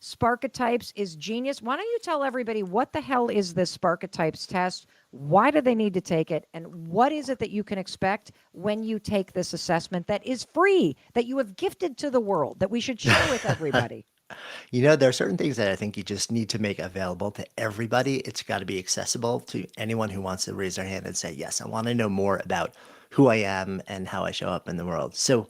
Sparketypes is genius. Why don't you tell everybody what the hell is this Sparketypes test? Why do they need to take it? And what is it that you can expect when you take this assessment that is free, that you have gifted to the world, that we should share with everybody? There are certain things that I think you just need to make available to everybody. It's got to be accessible to anyone who wants to raise their hand and say, yes, I want to know more about who I am and how I show up in the world. So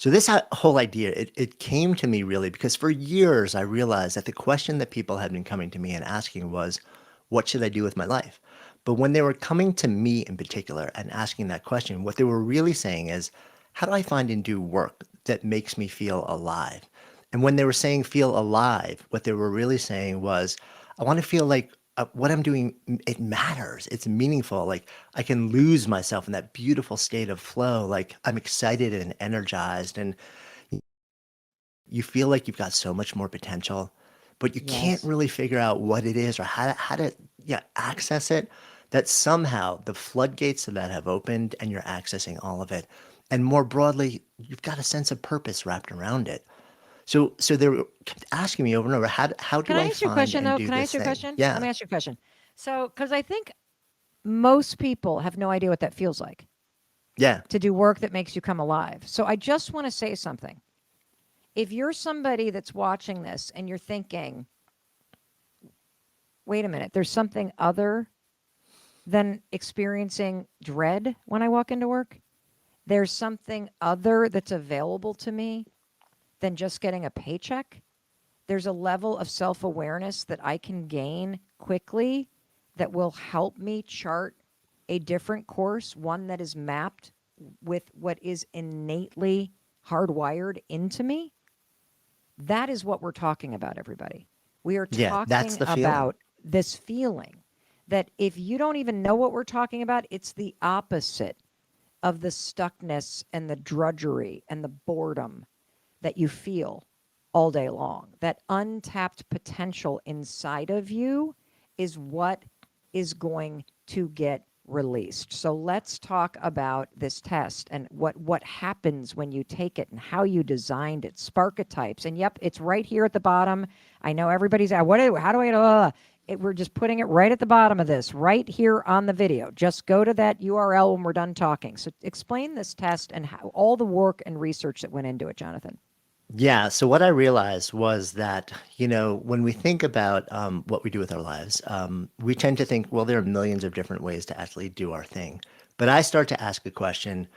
this whole idea, it came to me really because for years I realized that the question that people had been coming to me and asking was, what should I do with my life? But when they were coming to me in particular and asking that question, what they were really saying is, how do I find and do work that makes me feel alive? And when they were saying feel alive, what they were really saying was, I want to feel like what I'm doing, it matters. It's meaningful. Like I can lose myself in that beautiful state of flow. Like I'm excited and energized, and you feel like you've got so much more potential, but you can't Yes. really figure out what it is or how to yeah, access it. That somehow the floodgates of that have opened and you're accessing all of it. And more broadly, you've got a sense of purpose wrapped around it. So they were kept asking me over and over, how Can do I I ask you a find question, and though? do Can I ask this you a thing? question? Let Yeah. me ask you a question. So, because I think most people have no idea what that feels like Yeah. to do work that makes you come alive. So, I just want to say something. If you're somebody that's watching this and you're thinking, wait a minute, there's something other than experiencing dread when I walk into work, there's something other that's available to me than just getting a paycheck. There's a level of self awareness that I can gain quickly that will help me chart a different course, one that is mapped with what is innately hardwired into me. That is what we're talking about, everybody. We are Yeah. That's talking the feeling. about this feeling that if you don't even know what we're talking about, it's the opposite of the stuckness and the drudgery and the boredom that you feel all day long. That untapped potential inside of you is what is going to get released. So let's talk about this test and what happens when you take it and how you designed it. Sparketypes. And yep, it's right here at the bottom. I know everybody's at how do I we're just putting it right at the bottom of this, right here on the video. Just go to that URL when we're done talking. So explain this test and how, all the work and research that went into it, Jonathan. Yeah. So what I realized was that, when we think about what we do with our lives, we tend to think, well, there are millions of different ways to actually do our thing. But I start to ask a question,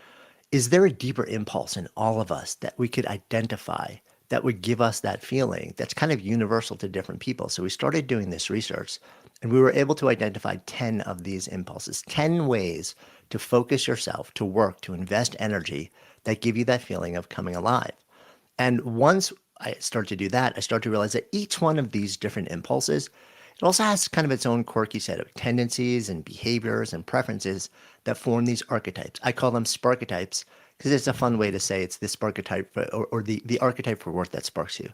is there a deeper impulse in all of us that we could identify that would give us that feeling that's kind of universal to different people? So we started doing this research and we were able to identify 10 of these impulses, 10 ways to focus yourself, to work, to invest energy that give you that feeling of coming alive. And once I start to do that, I start to realize that each one of these different impulses, it also has kind of its own quirky set of tendencies and behaviors and preferences that form these archetypes. I call them sparketypes because it's a fun way to say it's the sparketype or the archetype for work that sparks you.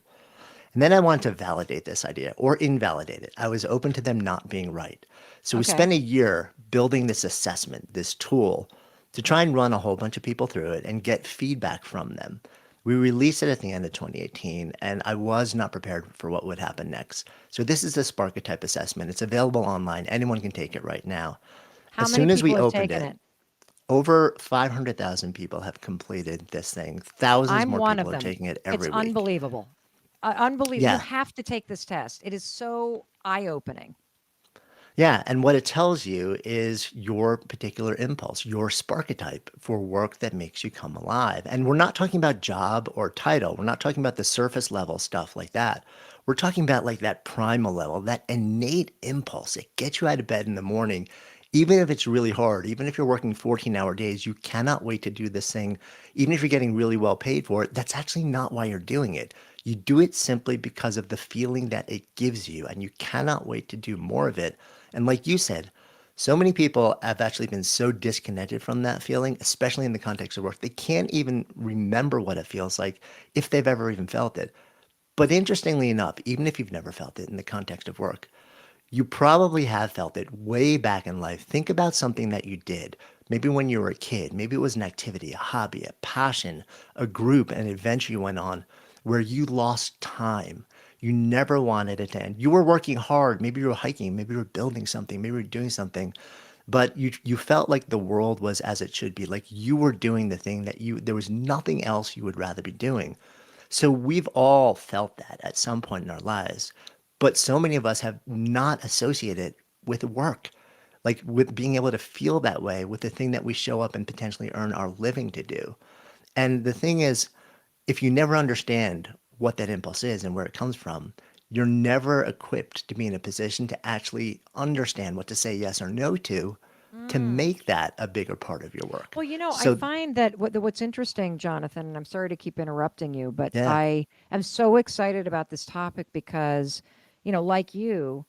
And then I wanted to validate this idea or invalidate it. I was open to them not being right. So we Okay. spent a year building this assessment, this tool, to try and run a whole bunch of people through it and get feedback from them. We released it at the end of 2018, and I was not prepared for what would happen next. So this is the Sparketype assessment. It's available online. Anyone can take it right now. How As many soon as people we have opened taken it, it? over 500,000 people have completed this thing. Thousands I'm more one people of are them. taking it It's every week. unbelievable. Unbelievable. You Yeah. have to take this test. It is so eye opening. Yeah, and what it tells you is your particular impulse, your sparketype for work that makes you come alive. And we're not talking about job or title. We're not talking about the surface level stuff like that. We're talking about like that primal level, that innate impulse that gets you out of bed in the morning, even if it's really hard, even if you're working 14-hour days, you cannot wait to do this thing, even if you're getting really well paid for it. That's actually not why you're doing it. You do it simply because of the feeling that it gives you, and you cannot wait to do more of it. And like you said, so many people have actually been so disconnected from that feeling, especially in the context of work. They can't even remember what it feels like if they've ever even felt it. But interestingly enough, even if you've never felt it in the context of work, you probably have felt it way back in life. Think about something that you did, maybe when you were a kid. Maybe it was an activity, a hobby, a passion, a group, an adventure you went on where you lost time. You never wanted it to end. You were working hard. Maybe you were hiking. Maybe you were building something. Maybe you were doing something. But you felt like the world was as it should be. Like you were doing the thing that there was nothing else you would rather be doing. So we've all felt that at some point in our lives. But so many of us have not associated with work, like with being able to feel that way with the thing that we show up and potentially earn our living to do. And the thing is, if you never understand what that impulse is and where it comes from, you're never equipped to be in a position to actually understand what to say yes or no to Mm. make that a bigger part of your work. Well, I So, find that what's interesting, Jonathan, and I'm sorry to keep interrupting you, but yeah, I am so excited about this topic because, like you,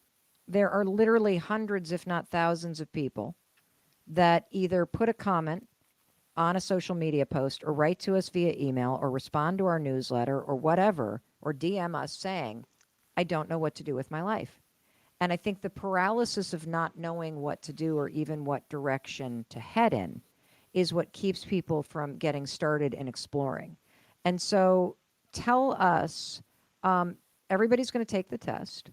there are literally hundreds, if not thousands, of people that either put a comment on a social media post or write to us via email or respond to our newsletter or whatever, or DM us saying, I don't know what to do with my life. And I think the paralysis of not knowing what to do or even what direction to head in is what keeps people from getting started and exploring. And so tell us, um, everybody's going to take the test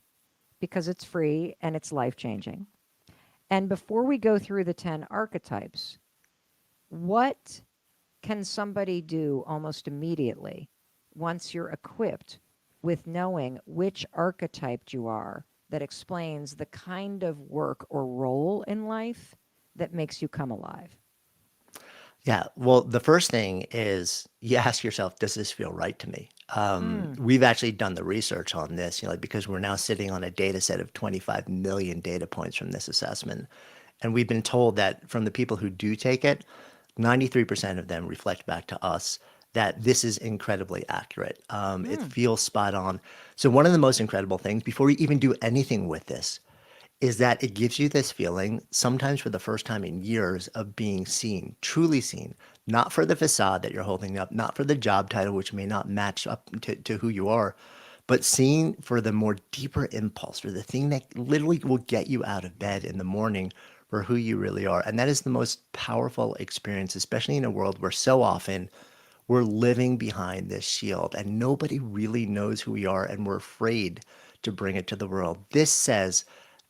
because it's free and it's life changing. And before we go through the 10 archetypes, what can somebody do almost immediately once you're equipped with knowing which archetype you are that explains the kind of work or role in life that makes you come alive? yeah. Well, the first thing is you ask yourself, does this feel right to me? Mm. We've actually done the research on this, like, because we're now sitting on a data set of 25 million data points from this assessment. And we've been told that from the people who do take it, 93% of them reflect back to us that this is incredibly accurate. It Mm. feels spot on. So, one of the most incredible things before you even do anything with this is that it gives you this feeling, sometimes for the first time in years, of being seen, truly seen, not for the facade that you're holding up, not for the job title, which may not match up to who you are, but seen for the more deeper impulse, or the thing that literally will get you out of bed in the morning for who you really are. And that is the most powerful experience, especially in a world where so often we're living behind this shield and nobody really knows who we are and we're afraid to bring it to the world. This says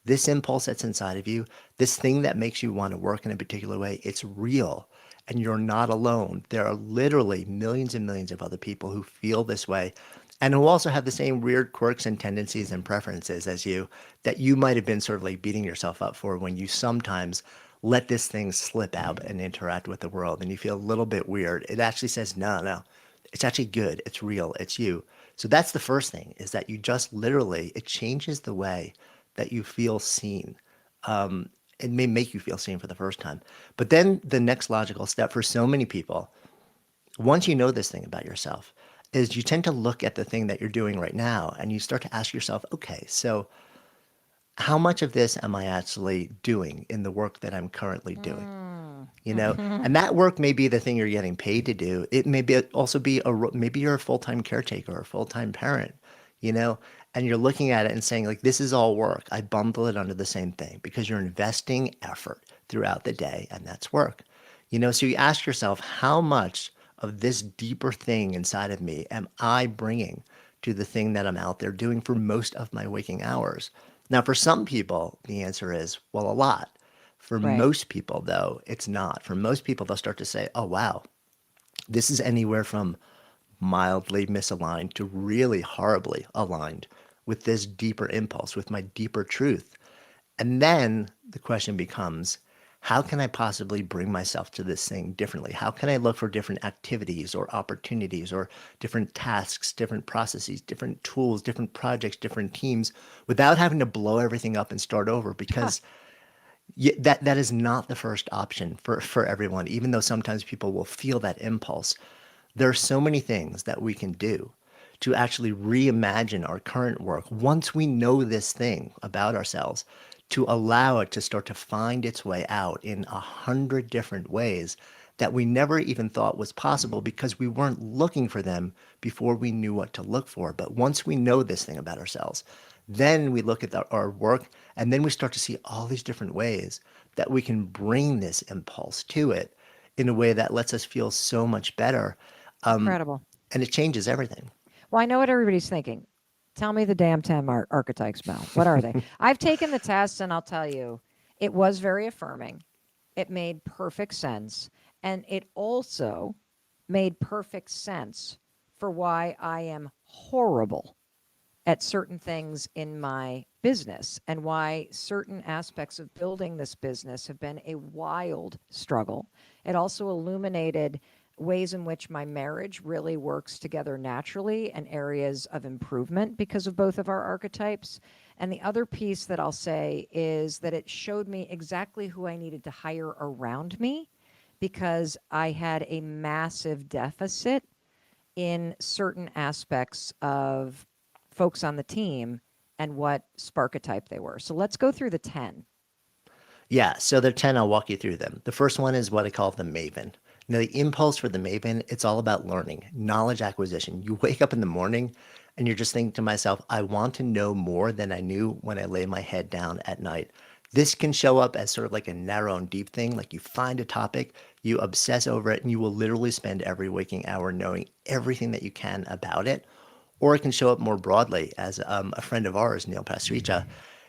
this impulse that's inside of you, this thing that makes you want to work in a particular way, it's real and you're not alone. There are literally millions and millions of other people who feel this way and who also have the same weird quirks and tendencies and preferences as you that you might have been sort of like beating yourself up for when you sometimes let this thing slip out and interact with the world and you feel a little bit weird. It actually says, no, no, it's actually good. It's real. It's you. So that's the first thing is that you just literally, it changes the way that you feel seen. It may make you feel seen for the first time. But then the next logical step for so many people, once you know this thing about yourself, is you tend to look at the thing that you're doing right now and you start to ask yourself, okay, so how much of this am I actually doing in the work that I'm currently doing? Mm. And that work may be the thing you're getting paid to do. It may be also be maybe you're a full-time caretaker or a full-time parent, you know, and you're looking at it and saying like, this is all work. I bundle it under the same thing because you're investing effort throughout the day and that's work. So you ask yourself, how much of this deeper thing inside of me am I bringing to the thing that I'm out there doing for most of my waking hours? Now, for some people, the answer is, well, a lot. For Right. most people, though, it's not. For most people, they'll start to say, oh, wow, this is anywhere from mildly misaligned to really horribly aligned with this deeper impulse, with my deeper truth. And then the question becomes, how can I possibly bring myself to this thing differently? How can I look for different activities or opportunities or different tasks, different processes, different tools, different projects, different teams without having to blow everything up and start over? Because that is not the first option for everyone, even though sometimes people will feel that impulse. There are so many things that we can do to actually reimagine our current work once we know this thing about ourselves, to allow it to start to find its way out in 100 different ways that we never even thought was possible because we weren't looking for them before we knew what to look for. But once we know this thing about ourselves, then we look at our work and then we start to see all these different ways that we can bring this impulse to it in a way that lets us feel so much better. Incredible. And it changes everything. Well, I know what everybody's thinking. Tell me the damn 10 archetypes, Mel. What are they? I've taken the test and I'll tell you, it was very affirming. It made perfect sense. And it also made perfect sense for why I am horrible at certain things in my business and why certain aspects of building this business have been a wild struggle. It also illuminated ways in which my marriage really works together naturally and areas of improvement because of both of our archetypes. And the other piece that I'll say is that it showed me exactly who I needed to hire around me because I had a massive deficit in certain aspects of folks on the team and what sparketype they were. So let's go through the 10. Yeah, so there are 10, I'll walk you through them. The first one is what I call the maven. Now, the impulse for the maven, it's all about learning, knowledge acquisition. You wake up in the morning and you're just thinking to myself, I want to know more than I knew when I lay my head down at night. This can show up as sort of like a narrow and deep thing. Like you find a topic, you obsess over it, and you will literally spend every waking hour knowing everything that you can about it. Or it can show up more broadly as a friend of ours, Neil Pasricha.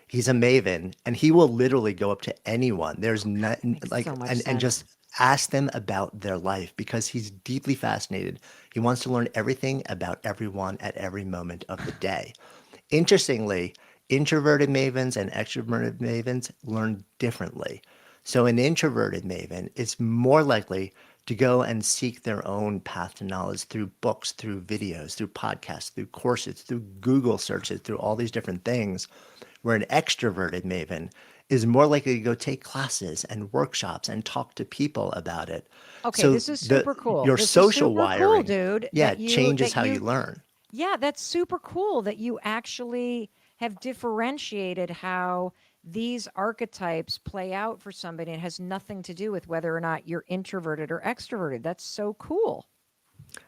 He's a maven, and he will literally go up to anyone. There's not Makes like so much and sense. just ask them about their life because he's deeply fascinated. He wants to learn everything about everyone at every moment of the day. Interestingly, introverted mavens and extroverted mavens learn differently. So, an introverted maven is more likely to go and seek their own path to knowledge through books, through videos, through podcasts, through courses, through Google searches, through all these different things. Where an extroverted maven is more likely to go take classes and workshops and talk to people about it. Okay, So, this is super cool. your This is social super cool, wiring, dude, yeah, changes how you learn. yeah, that's super cool that you actually have differentiated how these archetypes play out for somebody. It has nothing to do with whether or not you're introverted or extroverted. That's so cool.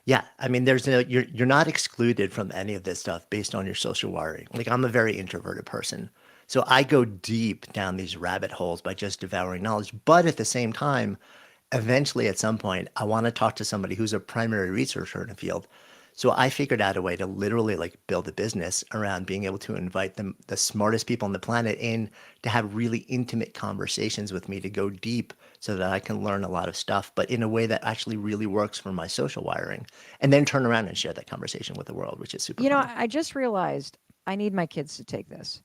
Yeah, I mean, you're not excluded from any of this stuff based on your social wiring. Like I'm a very introverted person, so I go deep down these rabbit holes by just devouring knowledge. But at the same time, eventually at some point, I want to talk to somebody who's a primary researcher in a field. So I figured out a way to literally like build a business around being able to invite the smartest people on the planet in to have really intimate conversations with me to go deep so that I can learn a lot of stuff, but in a way that actually really works for my social wiring. And then turn around and share that conversation with the world, which is super You know, fun. I just realized I need my kids to take this.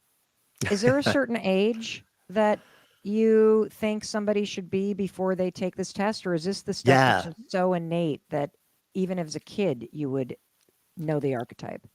Is there a certain age that you think somebody should be before they take this test, or is this the stuff that's Yeah. just so innate that even as a kid you would know the archetype?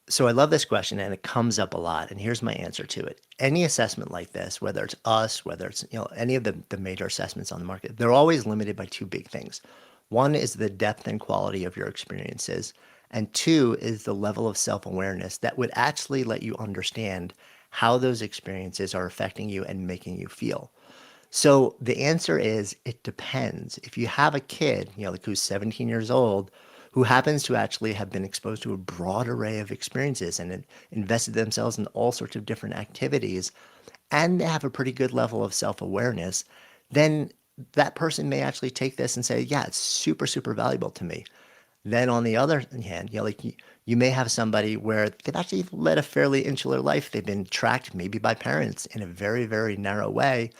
So I love this question and it comes up a lot. And here's my answer to it. Any assessment like this, whether it's us, whether it's any of the major assessments on the market, they're always limited by two big things. One is the depth and quality of your experiences. And two is the level of self-awareness that would actually let you understand how those experiences are affecting you and making you feel. So the answer is it depends. If you have a kid, like who's 17 years old, who happens to actually have been exposed to a broad array of experiences and invested themselves in all sorts of different activities, and they have a pretty good level of self-awareness, then that person may actually take this and say, yeah, it's super, super valuable to me. Then on the other hand, like you may have somebody where they've actually led a fairly insular life. They've been tracked maybe by parents in a very, very narrow way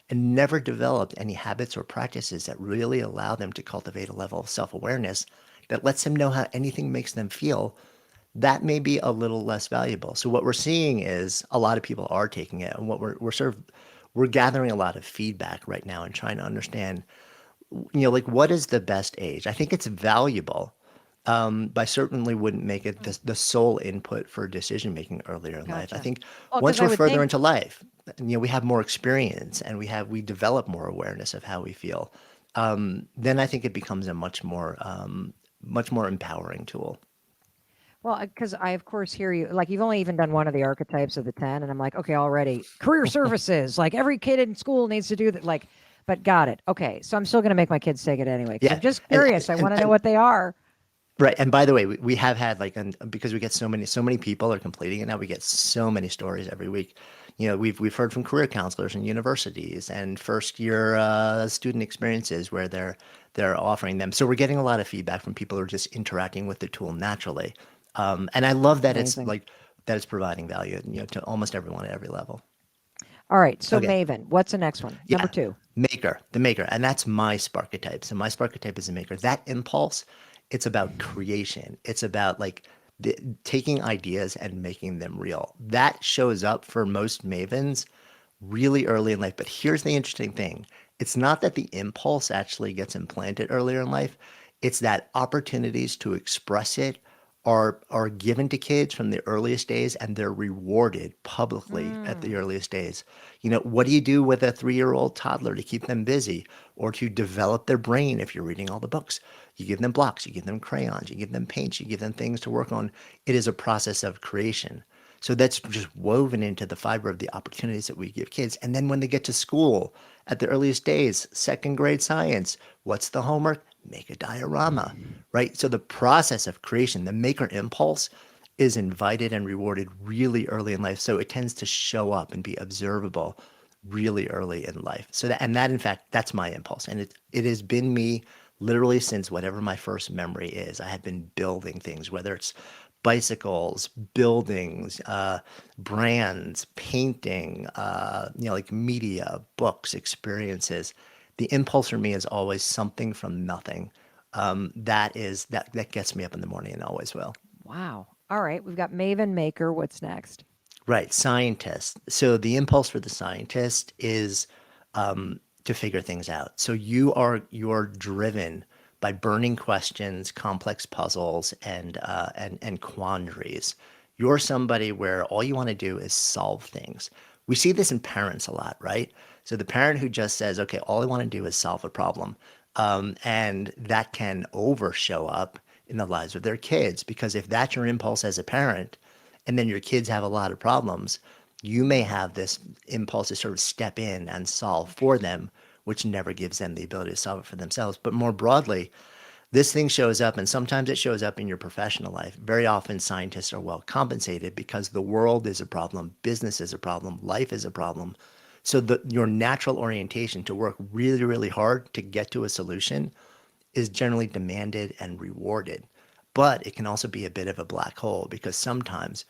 and never developed any habits or practices that really allow them to cultivate a level of self-awareness that lets them know how anything makes them feel. That may be a little less valuable. So what we're seeing is a lot of people are taking it, and what we're sort of we're gathering a lot of feedback right now and trying to understand like what is the best age? I think it's valuable, but I certainly wouldn't make it the sole input for decision making earlier in life. I Gotcha. think Well, because once I we're would further think, into life, we have more experience and we develop more awareness of how we feel. Then I think it becomes a much more empowering tool. well, because I, of course, hear you. Like, you've only even done one of the archetypes of the 10. And I'm like, okay, already. Career services. Like, every kid in school needs to do that. Like, but got it. Okay. So I'm still going to make my kids take it anyway because I'm Yeah, just and curious. I and want to know and what they are. right. And by the way, we have had like, because we get so many people are completing it now. We get so many stories every week. We've heard from career counselors in universities and first year student experiences where they're offering them. So we're getting a lot of feedback from people who are just interacting with the tool naturally. And I love that it's Amazing. like that is providing value, to almost everyone at every level. All right. So Okay. Maven, what's the next one? Number Yeah. two. The maker. And that's my sparketype. So my sparketype is a maker. That impulse, it's about creation. It's about like taking ideas and making them real. That shows up for most mavens really early in life. But here's the interesting thing. It's not that the impulse actually gets implanted earlier in life. It's that opportunities to express it are given to kids from the earliest days, and they're rewarded publicly at the Mm. earliest days. What do you do with a 3-year-old toddler to keep them busy or to develop their brain if you're reading all the books? You give them blocks, you give them crayons, you give them paints, you give them things to work on. It is a process of creation. So that's just woven into the fiber of the opportunities that we give kids. And then when they get to school at the earliest days, second grade science, what's the homework? Make a diorama, right? So the process of creation, the maker impulse, is invited and rewarded really early in life. So it tends to show up and be observable really early in life. And that in fact, that's my impulse. And it has been me literally since whatever my first memory is. I have been building things, whether it's bicycles, buildings, brands, painting, like media, books, experiences. The impulse for me is always something from nothing. That gets me up in the morning and always will. Wow. All right. We've got Maven Maker. What's next? Right, scientist. So the impulse for the scientist is to figure things out. So you're driven by burning questions, complex puzzles, and quandaries. You're somebody where all you want to do is solve things. We see this in parents a lot, right? So the parent who just says, "Okay, all I want to do is solve a problem," and that can over show up in the lives of their kids because if that's your impulse as a parent and then your kids have a lot of problems, you may have this impulse to sort of step in and solve for them, which never gives them the ability to solve it for themselves. But more broadly, this thing shows up, and sometimes it shows up in your professional life. Very often, scientists are well compensated because the world is a problem, business is a problem, life is a problem. So your natural orientation to work really, really hard to get to a solution is generally demanded and rewarded. But it can also be a bit of a black hole because sometimes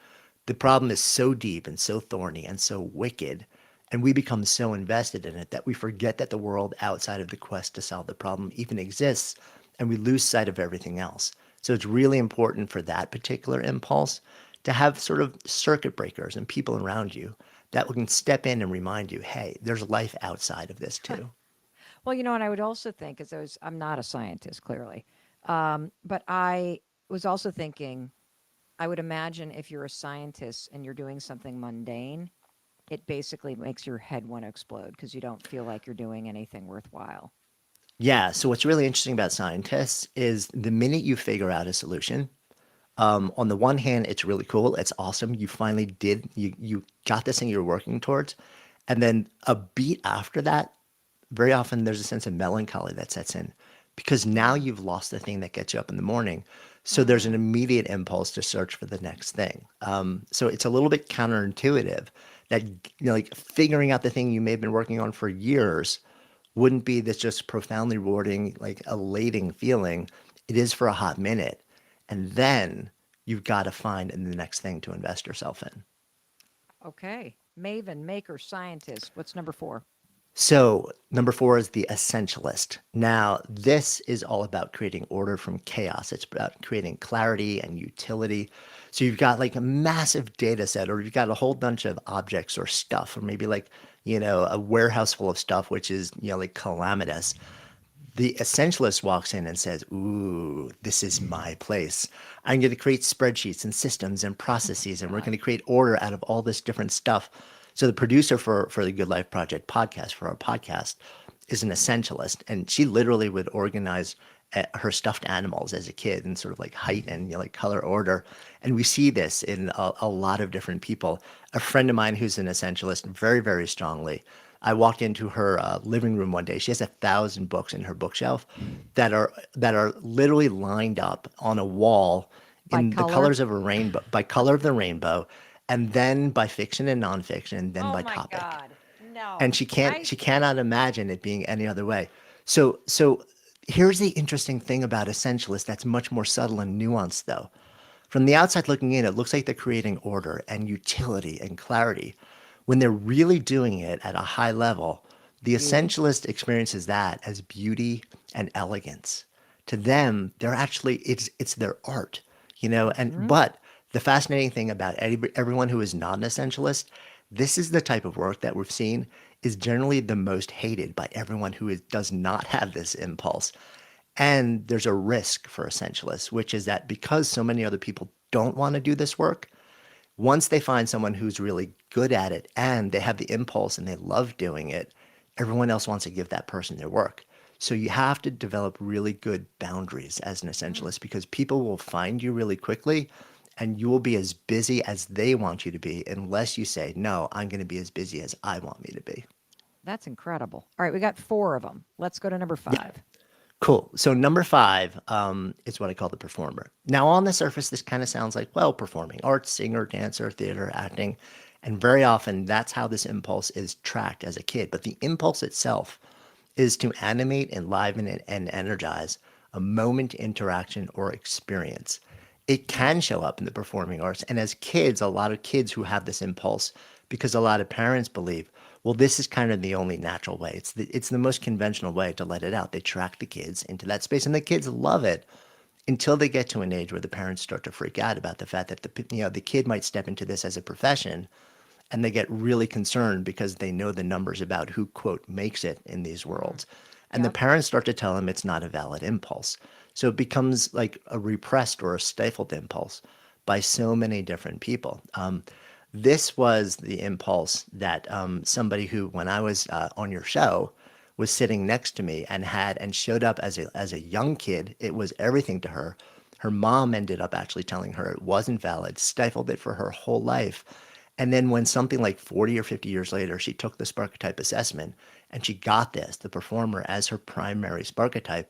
the problem is so deep and so thorny and so wicked, and we become so invested in it that we forget that the world outside of the quest to solve the problem even exists, and we lose sight of everything else. So it's really important for that particular impulse to have sort of circuit breakers and people around you that can step in and remind you, hey, there's life outside of this too. Well, and I would also think, as I'm not a scientist, clearly, but I was also thinking, I would imagine if you're a scientist and you're doing something mundane, it basically makes your head want to explode because you don't feel like you're doing anything worthwhile. Yeah. So what's really interesting about scientists is the minute you figure out a solution, on the one hand, it's really cool. It's awesome. You finally did. You got this thing you're working towards, and then a beat after that, very often there's a sense of melancholy that sets in because now Mm. you've lost the thing that gets you up in the morning. So there's an Mm. immediate impulse to search for the next thing. So it's a little bit counterintuitive that like figuring out the thing you may have been working on for years wouldn't be this just profoundly rewarding, like elating feeling. It is for a hot minute. And then you've got to find the next thing to invest yourself in. Okay. Maven, maker, scientist. What's number four? So, number 4 is the essentialist. Now, this is all about creating order from chaos. It's about creating clarity and utility. So, you've got like a massive data set, or you've got a whole bunch of objects or stuff, or maybe like, a warehouse full of stuff, which is, like calamitous. The essentialist walks in and says, "Ooh, this is my place. I'm going to create spreadsheets and systems and processes, and we're God. going to create order out of all this different stuff." So the producer for the Good Life Project podcast, for our podcast, is an essentialist, and she literally would organize her stuffed animals as a kid in sort of like height and like color order. And we see this in a lot of different people. A friend of mine who's an essentialist, very, very strongly. I walked into her living room one day. She has 1,000 books in her bookshelf that are literally lined up on a wall By in the color? colors of a rainbow, by color of the rainbow, and then by fiction and nonfiction, and then Oh by my topic. God. And No. she can't, she cannot imagine it being any other way. So here's the interesting thing about essentialists that's much more subtle and nuanced, though. From the outside looking in, it looks like they're creating order and utility and clarity. When they're really doing it at a high level, the Beauty. essentialist experiences that as beauty and elegance. To them, they're actually it's their art, and Hmm. but the fascinating thing about everyone who is not an essentialist, this is the type of work that we've seen is generally the most hated by everyone who does not have this impulse. And there's a risk for essentialists, which is that because so many other people don't want to do this work, once they find someone who's really good at it and they have the impulse and they love doing it, everyone else wants to give that person their work. So you have to develop really good boundaries as an Mm, essentialist because people will find you really quickly and you will be as busy as they want you to be unless you say, no, I'm going to be as busy as I want me to be. that's incredible. All right, we got four of them. Let's go to number Yeah. five. Cool. So number five is what I call the performer. Now, on the surface, this kind of sounds like, well, performing arts, singer, dancer, theater, acting. And very often that's how this impulse is tracked as a kid. But the impulse itself is to animate, enliven, and energize a moment, interaction, or experience. It Hmm. can show up in the performing arts. And as kids, a lot of kids who have this impulse, because a lot of parents believe, well, this is kind of the only natural way. It's the most conventional way to let it out. They track the kids into that space, and the kids love it until they get to an age where the parents start to freak out about the fact that the kid might step into this as a profession and they get really concerned because they know the numbers about who quote makes it in these Mm. worlds, and the Yep. parents start to tell them it's not a valid impulse. So it becomes like a repressed or a stifled impulse by so many different people. This was the impulse that somebody who, when I was on your show, was sitting next to me and showed up as a young kid. It was everything to her. Her mom ended up actually telling her it wasn't valid, stifled it for her whole life. And then when something like 40 or 50 years later, she took the Sparketype assessment and she got this, the performer, as her primary Sparketype,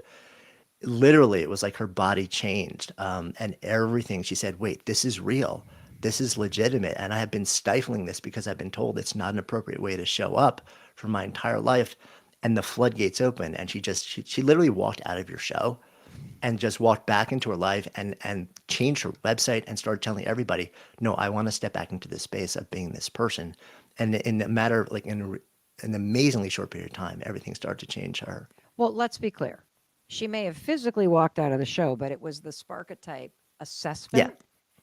literally it was like her body changed, and everything. She said, wait, this is real, this is legitimate, and I have been stifling this because I've been told it's not an appropriate way to show up for my entire life. And the floodgates open and she literally walked out of your show and just walked back into her life and changed her website and started telling everybody, no, I want to step back into this space of being this person. And in a matter of like in an amazingly short period of time, everything started to change her. Well, let's be clear. She may have physically walked out of the show, but it was the Sparketype Yeah. assessment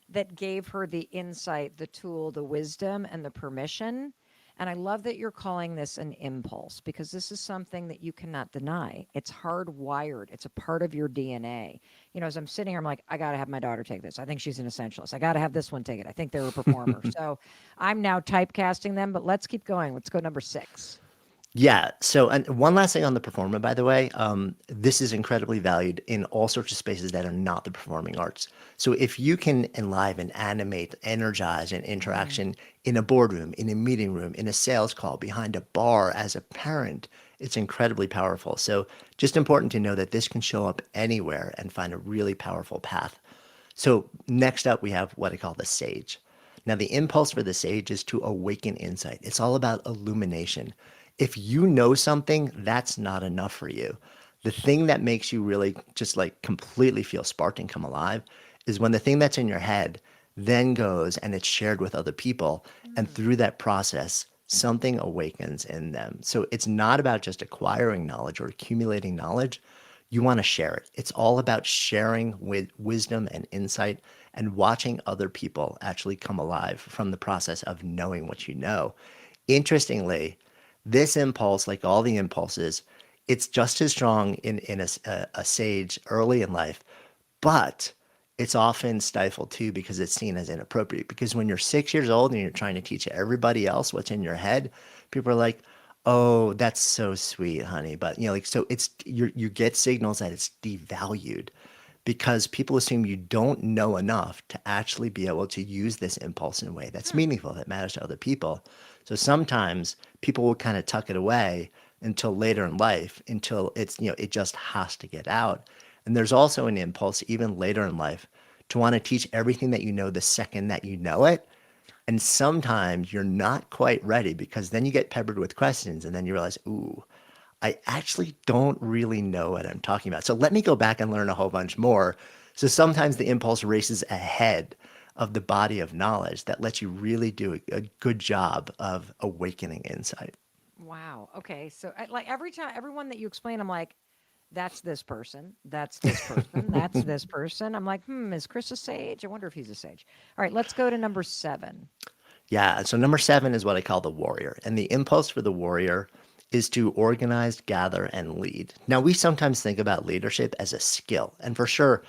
that gave her the insight, the tool, the wisdom, and the permission. And I love that you're calling this an impulse because this is something that you cannot deny. It's hardwired, it's a part of your DNA. As I'm sitting here, I'm like, I got to have my daughter take this. I think she's an essentialist. I got to have this one take it. I think they're a performer. So I'm now typecasting them, but let's keep going. Let's go number six. Yeah. So, and one last thing on the performer, by the way, this is incredibly valued in all sorts of spaces that are not the performing arts. So, if you can enliven, animate, energize an Mm, interaction in a boardroom, in a meeting room, in a sales call, behind a bar as a parent, it's incredibly powerful. So, just important to know that this can show up anywhere and find a really powerful path. So, next up, we have what I call the sage. Now, the impulse for the sage is to awaken insight. It's all about illumination. If you know something, that's not enough for you. The thing that makes you really just like completely feel sparked and come alive is when the thing that's in your head then goes and it's shared with other people. And mm, through that process, something awakens in them. So it's not about just acquiring knowledge or accumulating knowledge. You want to share it. It's all about sharing with wisdom and insight and watching other people actually come alive from the process of knowing what you know. Interestingly, this impulse, like all the impulses, it's just as strong in a sage early in life, but it's often stifled too because it's seen as inappropriate. Because when you're 6 years old and you're trying to teach everybody else what's in your head, people are like, "Oh, that's so sweet, honey." But like so, you get signals that it's devalued because people assume you don't know enough to actually be able to use this impulse in a way that's hmm. meaningful, that matters to other people. So sometimes people will kind of tuck it away until later in life, until it just has to get out. And there's also an impulse, even later in life, to want to teach everything that you know the second that you know it. And sometimes you're not quite ready because then you get peppered with questions and then you realize, ooh, I actually don't really know what I'm talking about. So let me go back and learn a whole bunch more So sometimes the impulse races ahead of the body of knowledge that lets you really do a good job of awakening insight. Wow. Okay. So, like every time, everyone that you explain, I'm like, that's this person. That's this person. That's this person. I'm like, is Chris a sage? I wonder if he's a sage. All right. Let's go to number 7. Yeah. So number 7 is what I call the warrior. And the impulse for the warrior is to organize, gather, and lead. Now, we sometimes think about leadership as a skill. And for sure,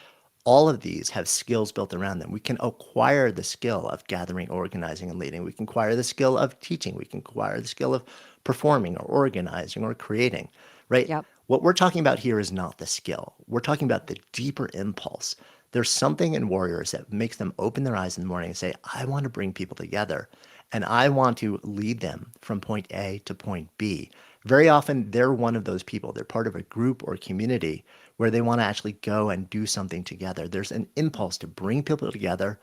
all of these have skills built around them. We can acquire the skill of gathering, organizing, and leading. We can acquire the skill of teaching. We can acquire the skill of performing or organizing or creating, right? Yep. What we're talking about here is not the skill. We're talking about the deeper impulse. There's something in warriors that makes them open their eyes in the morning and say, I want to bring people together and I want to lead them from point A to point B. Very often, they're one of those people. They're part of a group or community where they want to actually go and do something together. There's an impulse to bring people together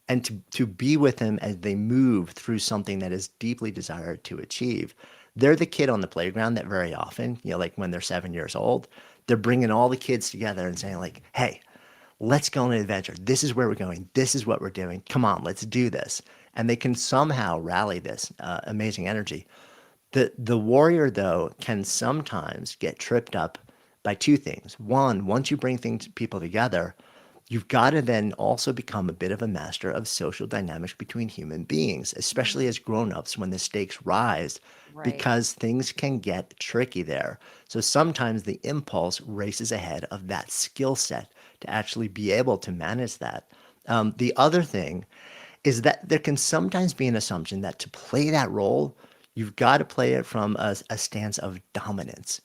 and to be with them as they move through something that is deeply desired to achieve. They're the kid on the playground that very often, like when they're 7 years old, they're bringing all the kids together and saying like, hey, let's go on an adventure. This is where we're going. This is what we're doing. Come on, let's do this. And they can somehow rally this amazing energy. The warrior, though, can sometimes get tripped up by two things. One, once you bring people together, you've got to then also become a bit of a master of social dynamics between human beings, especially Mm, as grown-ups when the stakes rise, right. because things can get tricky there. So sometimes the impulse races ahead of that skill set to actually be able to manage that. The other thing is that there can sometimes be an assumption that to play that role, you've got to play it from a stance of dominance.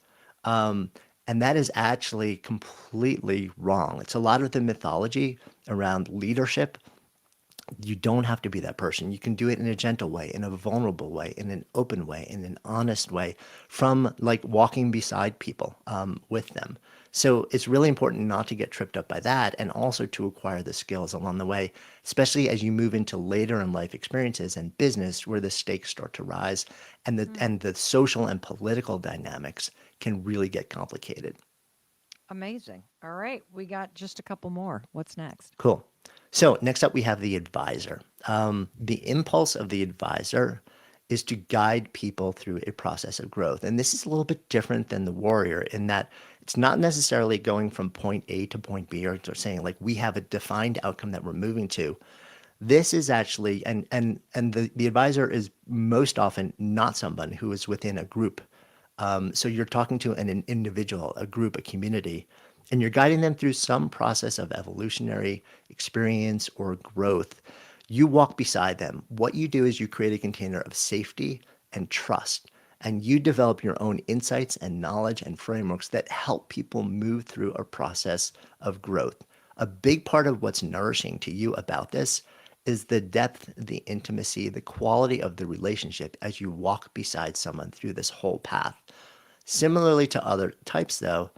Um, and that is actually completely wrong. It's a lot of the mythology around leadership. You don't have to be that person. You can do it in a gentle way, in a vulnerable way, in an open way, in an honest way, from like walking beside people with them. So it's really important not to get tripped up by that and also to acquire the skills along the way, especially as you move into later in life experiences and business where the stakes start to rise and Mm, the social and political dynamics can really get complicated. amazing. All right. We got just a couple more. What's next? Cool. So next up, we have the advisor. The impulse of the advisor is to guide people through a process of growth. And this is a little bit different than the warrior in that it's not necessarily going from point A to point B or saying like we have a defined outcome that we're moving to. This is actually, and the advisor is most often not someone who is within a group. So you're talking to an individual, a group, a community, and you're guiding them through some process of evolutionary experience or growth. You walk beside them. What you do is you create a container of safety and trust, and you develop your own insights and knowledge and frameworks that help people move through a process of growth. A big part of what's nourishing to you about this is the depth, the intimacy, the quality of the relationship as you walk beside someone through this whole path. Similarly to other types, though,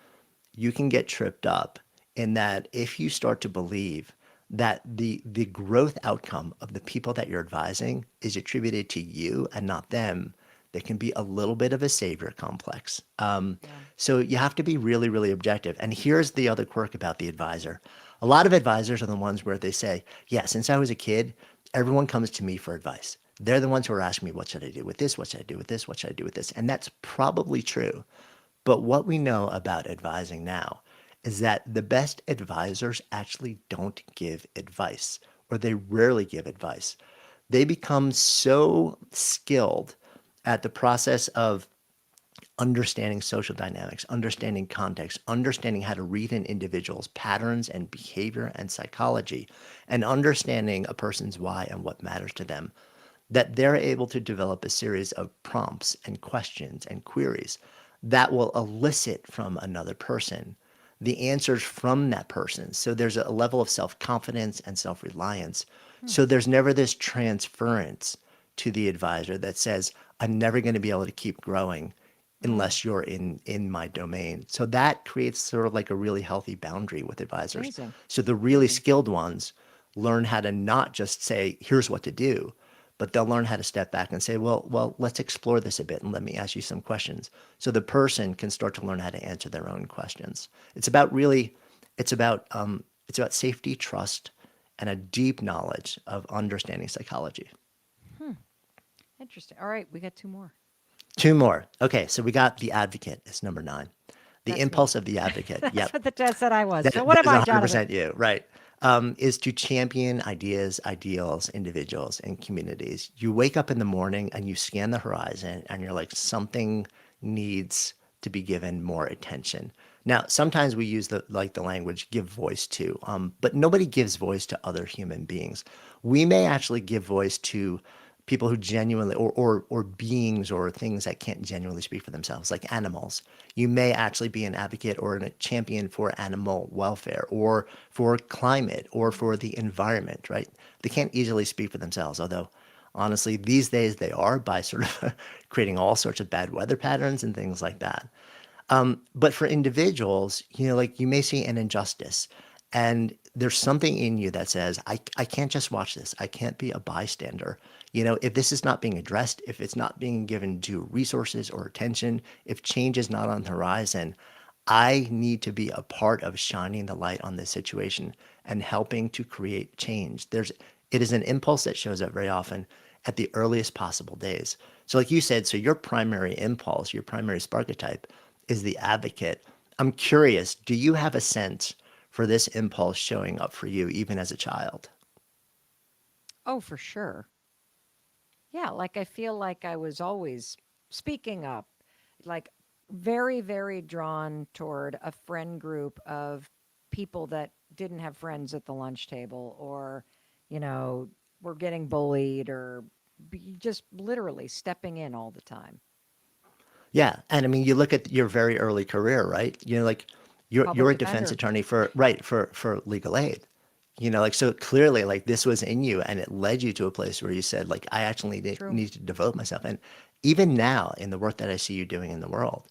you can get tripped up in that if you start to believe that the growth outcome of the people that you're advising is attributed to you and not them, there can be a little bit of a savior complex. Yeah. So you have to be really, really objective. And here's the other quirk about the advisor. A lot of advisors are the ones where they say, yeah, since I was a kid, everyone comes to me for advice. They're the ones who are asking me, what should I do with this? What should I do with this? What should I do with this? And that's probably true. But what we know about advising now is that the best advisors actually don't give advice, or they rarely give advice. They become so skilled at the process of understanding social dynamics, understanding context, understanding how to read an individual's patterns and behavior and psychology, and understanding a person's why and what matters to them, that they're able to develop a series of prompts and questions and queries that will elicit from another person the answers from that person. So there's a level of self confidence and self reliance. Hmm. So there's never this transference to the advisor that says, I'm never going to be able to keep growing Mm, unless you're in my domain. So that creates sort of like a really healthy boundary with advisors. amazing. So the really Amazing. skilled ones learn how to not just say, here's what to do, but they'll learn how to step back and say, well, let's explore this a bit and let me ask you some questions. So the person can start to learn how to answer their own questions. It's about It's about safety, trust, and a deep knowledge of understanding psychology. Interesting. All right, we got two more. Two more. Okay, so we got the advocate is number 9. The That's me. impulse of the advocate. That's Yep. what the test said I was. So what That am is I, Jonathan? 100% you, right? Is to champion ideas, ideals, individuals, and communities. You wake up in the morning and you scan the horizon and you're like, something needs to be given more attention. Now, sometimes we use the language give voice to, but nobody gives voice to other human beings. We may actually give voice to people who genuinely or beings or things that can't genuinely speak for themselves, like animals. You may actually be an advocate or a champion for animal welfare or for climate or for the environment, right? They can't easily speak for themselves, although honestly these days they are, by sort of creating all sorts of bad weather patterns and things like that. But for individuals, like you may see an injustice and there's something in you that says, I can't just watch this. I can't be a bystander. If this is not being addressed, if it's not being given due resources or attention, if change is not on the horizon, I need to be a part of shining the light on this situation and helping to create change. It is an impulse that shows up very often at the earliest possible days. So like you said, so your primary impulse, your primary sparchetype is the advocate. I'm curious, do you have a sense for this impulse showing up for you even as a child? Oh, for sure. Yeah, like I feel like I was always speaking up, like very, very drawn toward a friend group of people that didn't have friends at the lunch table or, were getting bullied or just literally stepping in all the time. Yeah, and I mean, you look at your very early career, right? Like you're Public a defense defender. attorney for right for legal aid. Like so clearly, like this was in you, and it led you to a place where you said, like, I actually True. need to devote myself. And even now, in the work that I see you doing in the world,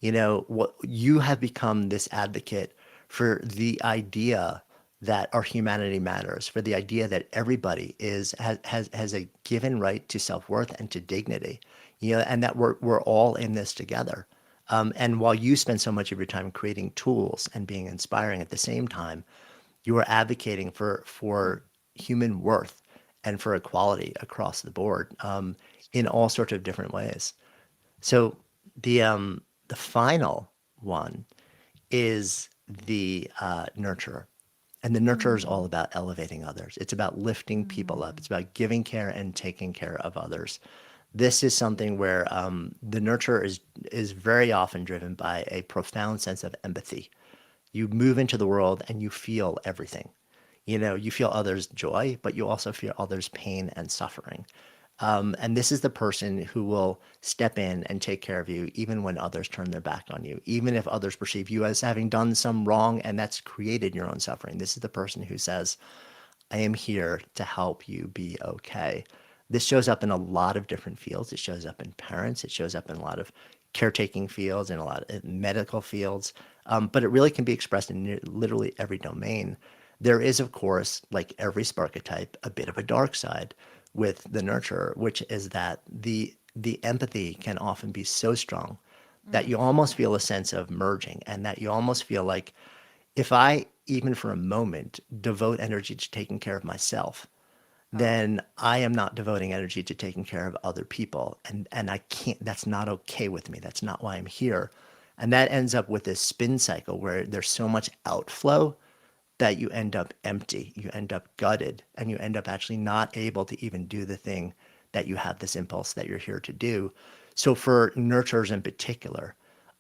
what you have become this advocate for the idea that our humanity matters, for the idea that everybody has a given right to self-worth and to dignity, and that we're all in this together. And while you spend so much of your time creating tools and being inspiring at the same time, you are advocating for human worth and for equality across the board, in all sorts of different ways. So the final one is the nurturer. And the nurturer is all Mm, about elevating others. It's about lifting people up. mm. It's about giving care and taking care of others. This is something where the nurturer is very often driven by a profound sense of empathy. You move into the world and you feel everything. You feel others' joy, but you also feel others' pain and suffering. And this is the person who will step in and take care of you, even when others turn their back on you, even if others perceive you as having done some wrong and that's created your own suffering. This is the person who says, I am here to help you be okay. This shows up in a lot of different fields. It shows up in parents. It shows up in a lot of caretaking fields and a lot of medical fields. But it really can be expressed in literally every domain. There is, of course, like every sparchetype, a bit of a dark side with the nurturer, which is that the empathy can often be so strong that Mm. you almost feel a sense of merging and that you almost feel like if I, even for a moment, devote energy to taking care of myself, Oh, then I am not devoting energy to taking care of other people. And I can't, that's not okay with me. That's not why I'm here. And that ends up with this spin cycle where there's so much outflow that you end up empty, you end up gutted, and you end up actually not able to even do the thing that you have this impulse that you're here to do. So for nurturers in particular,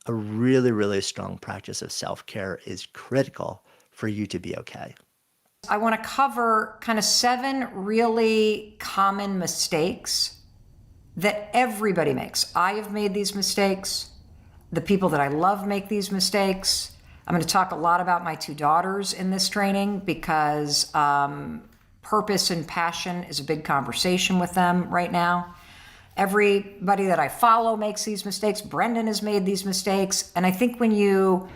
a really, really strong practice of self-care is critical for you to be okay. I want to cover kind of 7 really common mistakes that everybody makes. I have made these mistakes. The people that I love make these mistakes. I'm going to talk a lot about my 2 daughters in this training because purpose and passion is a big conversation with them right now. Everybody that I follow makes these mistakes. Brendan has made these mistakes. And I think when you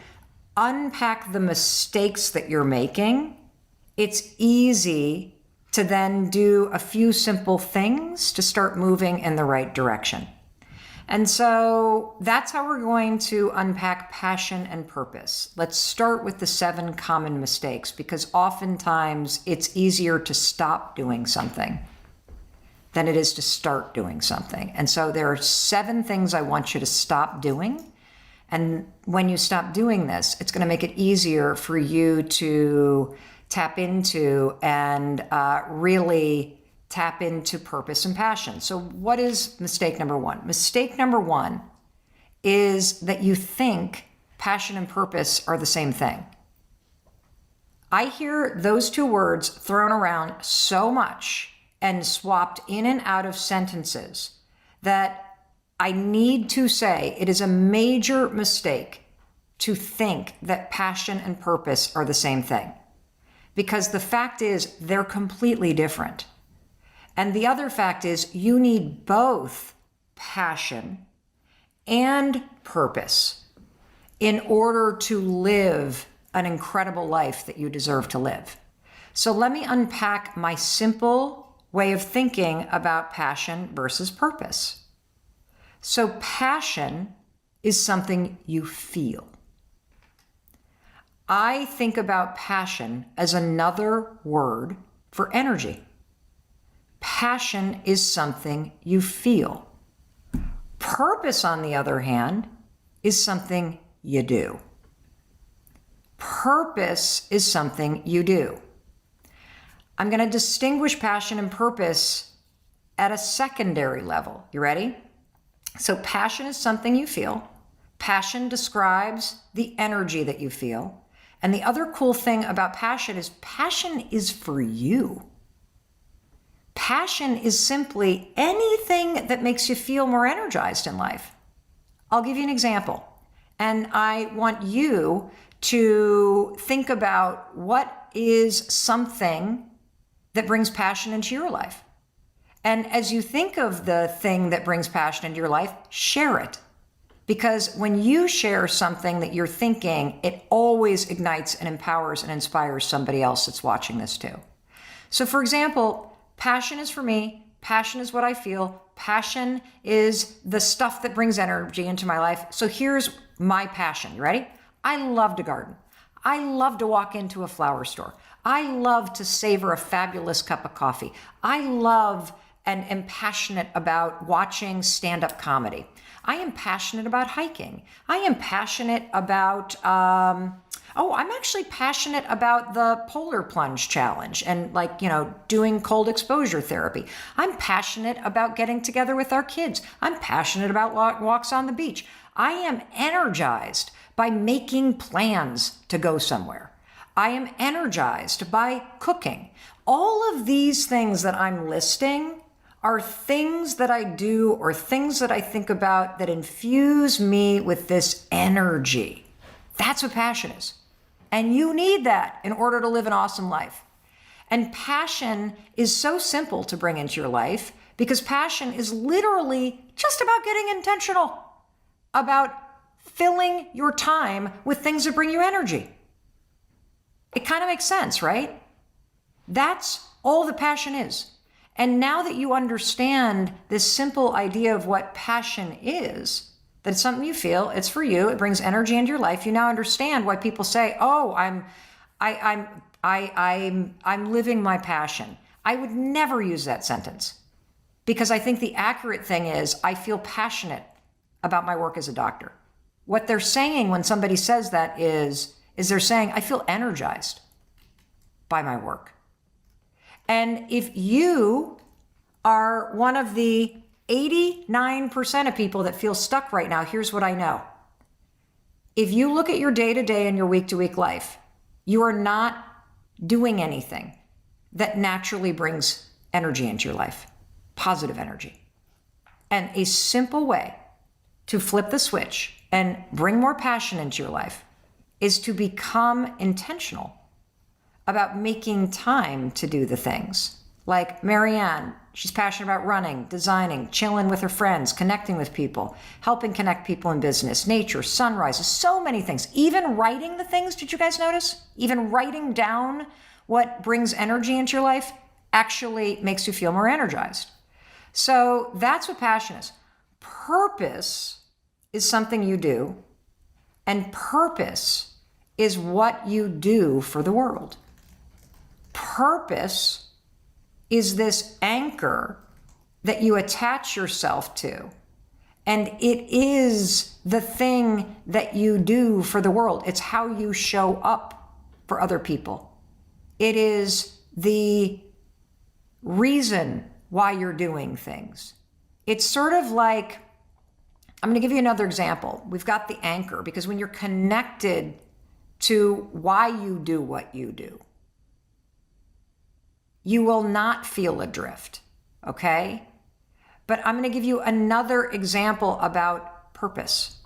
unpack the mistakes that you're making, it's easy to then do a few simple things to start moving in the right direction. And so that's how we're going to unpack passion and purpose. Let's start with the 7 common mistakes, because oftentimes it's easier to stop doing something than it is to start doing something. And so there are 7 things I want you to stop doing. And when you stop doing this, it's going to make it easier for you to tap into and really tap into purpose and passion. So what is mistake number 1? Mistake number 1 is that you think passion and purpose are the same thing. I hear those 2 words thrown around so much and swapped in and out of sentences that I need to say it is a major mistake to think that passion and purpose are the same thing. Because the fact is, they're completely different. And the other fact is, you need both passion and purpose in order to live an incredible life that you deserve to live. So let me unpack my simple way of thinking about passion versus purpose. So passion is something you feel. I think about passion as another word for energy. Passion is something you feel. Purpose, on the other hand, is something you do. Purpose is something you do. I'm going to distinguish passion and purpose at a secondary level. You ready? So passion is something you feel. Passion describes the energy that you feel. And the other cool thing about passion is for you. Passion is simply anything that makes you feel more energized in life. I'll give you an example. And I want you to think about what is something that brings passion into your life. And as you think of the thing that brings passion into your life, share it. Because when you share something that you're thinking, it always ignites and empowers and inspires somebody else that's watching this too. So for example, passion is for me. Passion is what I feel. Passion is the stuff that brings energy into my life. So here's my passion. You ready? I love to garden. I love to walk into a flower store. I love to savor a fabulous cup of coffee. I love and am passionate about watching stand-up comedy. I am passionate about hiking. I am passionate about, I'm actually passionate about the polar plunge challenge and doing cold exposure therapy. I'm passionate about getting together with our kids. I'm passionate about walks on the beach. I am energized by making plans to go somewhere. I am energized by cooking. All of these things that I'm listing are things that I do or things that I think about that infuse me with this energy. That's what passion is. And you need that in order to live an awesome life. And passion is so simple to bring into your life because passion is literally just about getting intentional, about filling your time with things that bring you energy. It kind of makes sense, right? That's all the passion is. And now that you understand this simple idea of what passion is, that it's something you feel, it's for you, it brings energy into your life, you now understand why people say, "Oh, I'm living my passion." I would never use that sentence because I think the accurate thing is I feel passionate about my work as a doctor. What they're saying when somebody says that is they're saying, "I feel energized by my work." And if you are one of the 89% of people that feel stuck right now, here's what I know. If you look at your day-to-day and your week-to-week life, you are not doing anything that naturally brings energy into your life, positive energy. And a simple way to flip the switch and bring more passion into your life is to become intentional about making time to do the things. Like Marianne, she's passionate about running, designing, chilling with her friends, connecting with people, helping connect people in business, nature, sunrises, so many things. Even writing the things, did you guys notice? Even writing down what brings energy into your life actually makes you feel more energized. So that's what passion is. purpose is something you do, and purpose is what you do for the world. Purpose is this anchor that you attach yourself to, and it is the thing that you do for the world. It's how you show up for other people. It is the reason why you're doing things. It's sort of like, I'm going to give you another example. We've got the anchor, because when you're connected to why you do what you do, you will not feel adrift, okay? But I'm going to give you another example about purpose.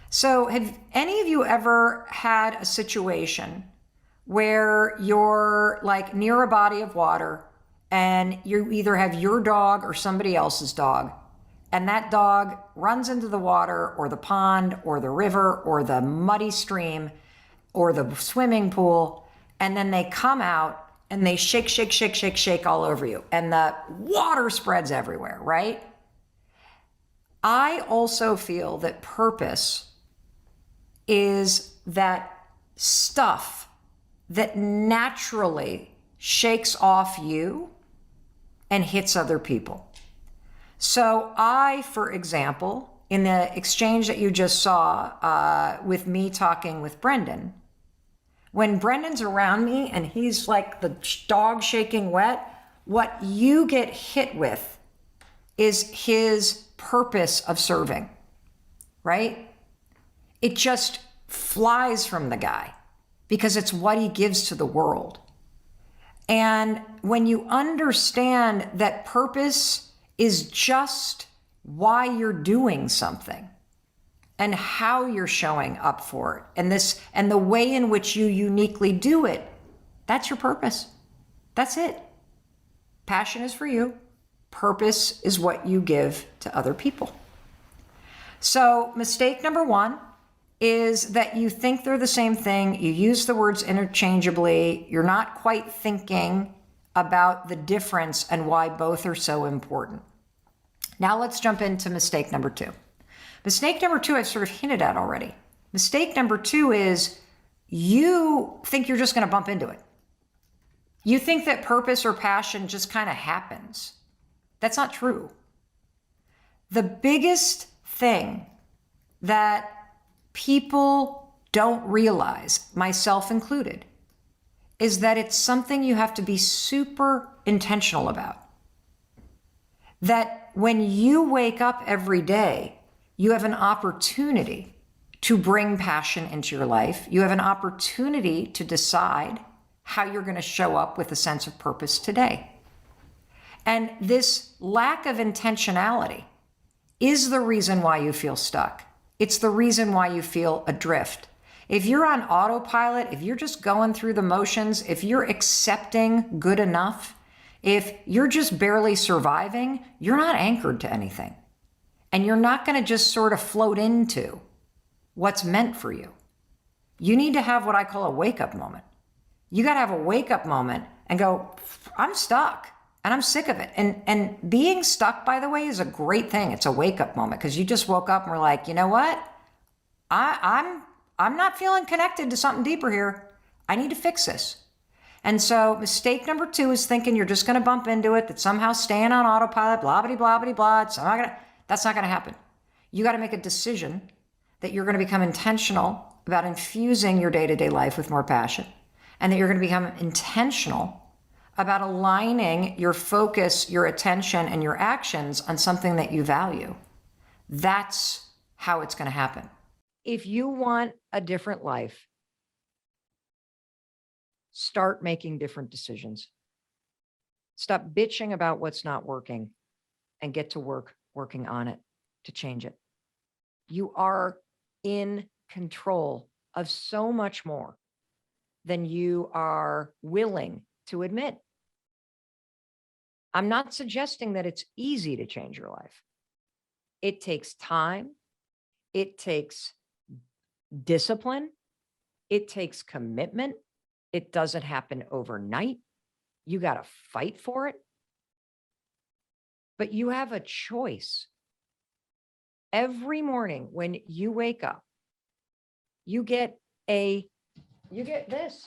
So have any of you ever had a situation where you're like near a body of water and you either have your dog or somebody else's dog, and that dog runs into the water or the pond or the river or the muddy stream or the swimming pool, and then they come out and they shake, shake, shake, shake, shake all over you, and the water spreads everywhere, right? I also feel that purpose is that stuff that naturally shakes off you and hits other people. So I, for example, in the exchange that you just saw with me talking with Brendan, when Brendan's around me and he's like the dog shaking wet, what you get hit with is his purpose of serving, right? It just flies from the guy because it's what he gives to the world. And when you understand that purpose is just why you're doing something and how you're showing up for it, and the way in which you uniquely do it, that's your purpose. That's it. Passion is for you. Purpose is what you give to other people. So mistake number one is that you think they're the same thing. You use the words interchangeably. You're not quite thinking about the difference and why both are so important. Now let's jump into mistake number two. Mistake number two, I've sort of hinted at already. Mistake number two is you think you're just going to bump into it. You think that purpose or passion just kind of happens. That's not true. The biggest thing that people don't realize, myself included, is that it's something you have to be super intentional about. That when you wake up every day, you have an opportunity to bring passion into your life. You have an opportunity to decide how you're going to show up with a sense of purpose today. And this lack of intentionality is the reason why you feel stuck. It's the reason why you feel adrift. If you're on autopilot, if you're just going through the motions, if you're accepting good enough, if you're just barely surviving, you're not anchored to anything. And you're not going to just sort of float into what's meant for you. You need to have what I call a wake-up moment. You got to have a wake-up moment and go, I'm stuck and I'm sick of it. And being stuck, by the way, is a great thing. It's a wake-up moment because you just woke up and were like, you know what? I'm not feeling connected to something deeper here. I need to fix this. And so mistake number two is thinking you're just going to bump into it, that somehow staying on autopilot, blah, blah, blah, blah, blah. That's not going to happen. You got to make a decision that you're going to become intentional about infusing your day-to-day life with more passion, and that you're going to become intentional about aligning your focus, your attention, and your actions on something that you value. That's how it's going to happen. If you want a different life, start making different decisions. Stop bitching about what's not working and get to work working on it to change it. You are in control of so much more than you are willing to admit. I'm not suggesting that it's easy to change your life. It takes time. It takes discipline. It takes commitment. It doesn't happen overnight. You got to fight for it. But you have a choice. Every morning when you wake up, you get this.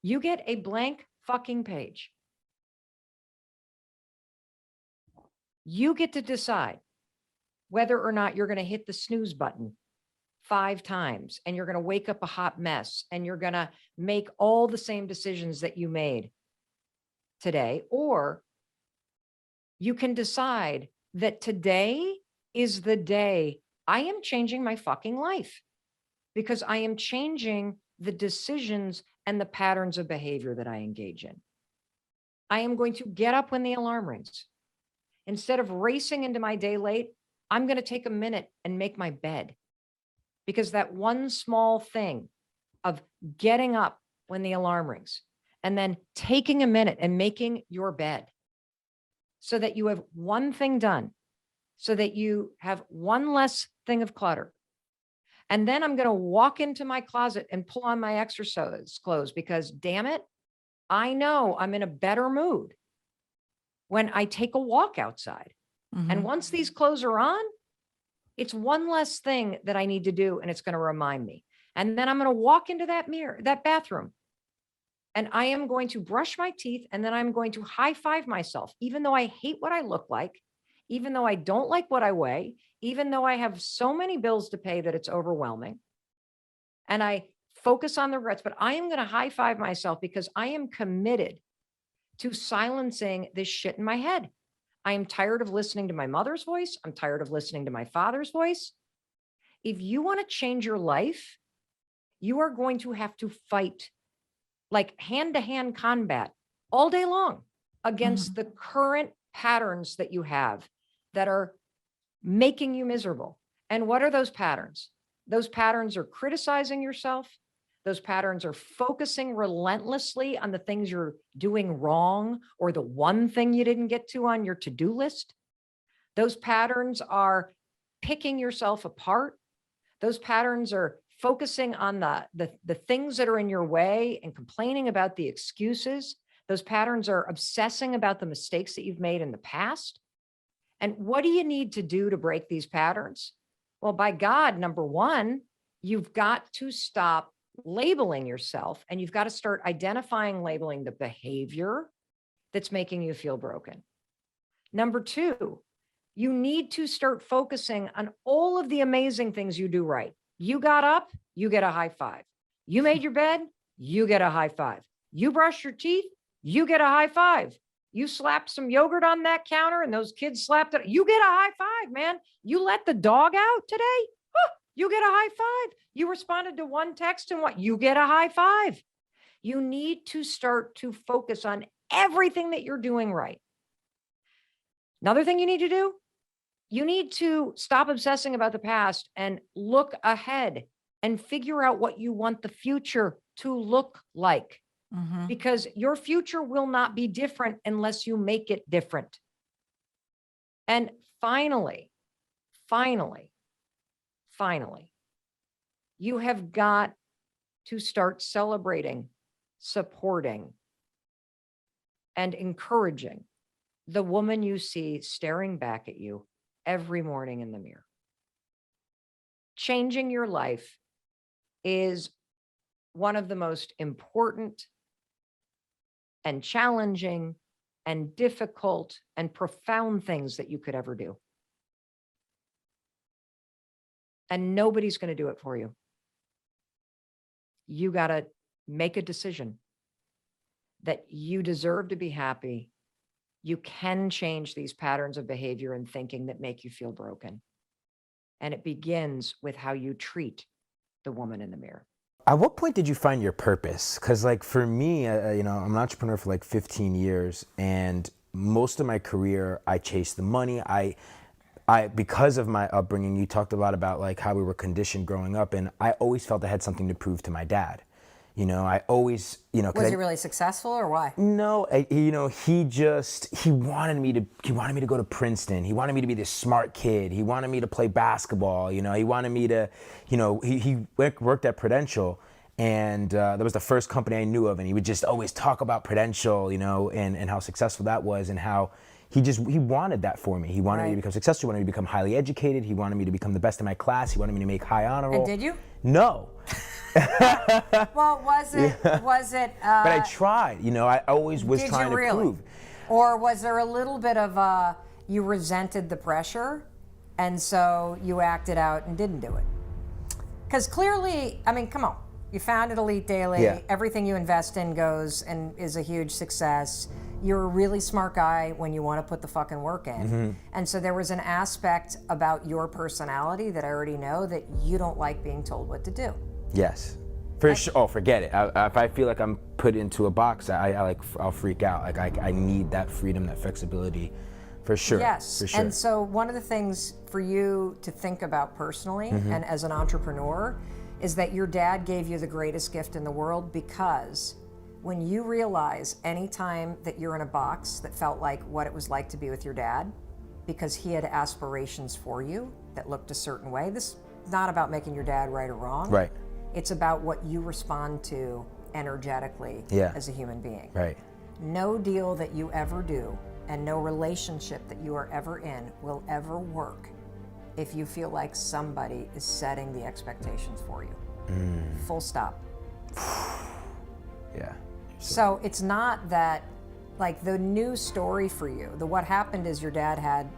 You get a blank fucking page. You get to decide whether or not you're going to hit the snooze button 5 times and you're going to wake up a hot mess and you're going to make all the same decisions that you made today. Or you can decide that today is the day I am changing my fucking life, because I am changing the decisions and the patterns of behavior that I engage in. I am going to get up when the alarm rings. Instead of racing into my day late, I'm going to take a minute and make my bed, because that one small thing of getting up when the alarm rings and then taking a minute and making your bed so that you have one thing done, so that you have one less thing of clutter. And then I'm going to walk into my closet and pull on my exercise clothes, because damn it, I know I'm in a better mood when I take a walk outside. And once these clothes are on, it's one less thing that I need to do, and it's going to remind me. And then I'm going to walk into that mirror, that bathroom, and I am going to brush my teeth, and then I'm going to high five myself, even though I hate what I look like, even though I don't like what I weigh, even though I have so many bills to pay that it's overwhelming. And I focus on the regrets, but I am going to high five myself because I am committed to silencing this shit in my head. I am tired of listening to my mother's voice. I'm tired of listening to my father's voice. If you want to change your life, you are going to have to fight like hand-to-hand combat all day long against the current patterns that you have that are making you miserable. And what are those patterns? Those patterns are criticizing yourself. Those patterns are focusing relentlessly on the things you're doing wrong, or the one thing you didn't get to on your to-do list. Those patterns are picking yourself apart. Those patterns are focusing on the things that are in your way and complaining about the excuses. Those patterns are obsessing about the mistakes that you've made in the past. And what do you need to do to break these patterns? Well, by God, number one, you've got to stop labeling yourself, and you've got to start identifying, labeling the behavior that's making you feel broken. Number two, you need to start focusing on all of the amazing things you do right. You got up, you get a high five. You made your bed, you get a high five. You brush your teeth, you get a high five. You slapped some yogurt on that counter and those kids slapped it. You get a high five, man. You let the dog out today. You get a high five. You responded to one text and what? You get a high five. You need to start to focus on everything that you're doing right. Another thing you need to do, you need to stop obsessing about the past and look ahead and figure out what you want the future to look like. Because your future will not be different unless you make it different. And finally, you have got to start celebrating, supporting, and encouraging the woman you see staring back at you every morning in the mirror. Changing your life is one of the most important and challenging and difficult and profound things that you could ever do. And nobody's going to do it for you. You got to make a decision that you deserve to be happy. You can change these patterns of behavior and thinking that make you feel broken. And it begins with how you treat the woman in the mirror. At what point did you find your purpose? Because like for me, I'm an entrepreneur for like 15 years, and most of my career, I chased the money. I because of my upbringing, you talked a lot about like how we were conditioned growing up, and I always felt I had something to prove to my dad. I always, Was he really successful or why? No, he wanted me to go to Princeton. He wanted me to be this smart kid. He wanted me to play basketball. He wanted me to, he worked at Prudential, and that was the first company I knew of. And he would just always talk about Prudential, and how successful that was, and how, he wanted that for me. He wanted me to Right. become successful. He wanted me to become highly educated. He wanted me to become the best in my class. He wanted me to make high honor roll. And did you? No. Well, was it? But I tried. You know, I always was Did trying you to really? prove. Or was there a little bit of you resented the pressure, and so you acted out and didn't do it? Because clearly, I mean, come on, you founded Elite Daily. Yeah. Everything you invest in goes and is a huge success. You're a really smart guy when you want to put the fucking work in. Mm-hmm. And so there was an aspect about your personality that I already know that you don't like being told what to do. Yes. For sure. Oh, forget it. If I feel like I'm put into a box, I'll freak out. Like I need that freedom, that flexibility, for sure. Yes. For sure. And so one of the things for you to think about personally and as an entrepreneur is that your dad gave you the greatest gift in the world, because when you realize anytime that you're in a box that felt like what it was like to be with your dad, because he had aspirations for you that looked a certain way. This is not about making your dad right or wrong. Right. It's about what you respond to energetically Yeah. as a human being. Right. No deal that you ever do and no relationship that you are ever in will ever work if you feel like somebody is setting the expectations for you. Full stop. Yeah. So it's not that, like, the new story for you, what happened is your dad had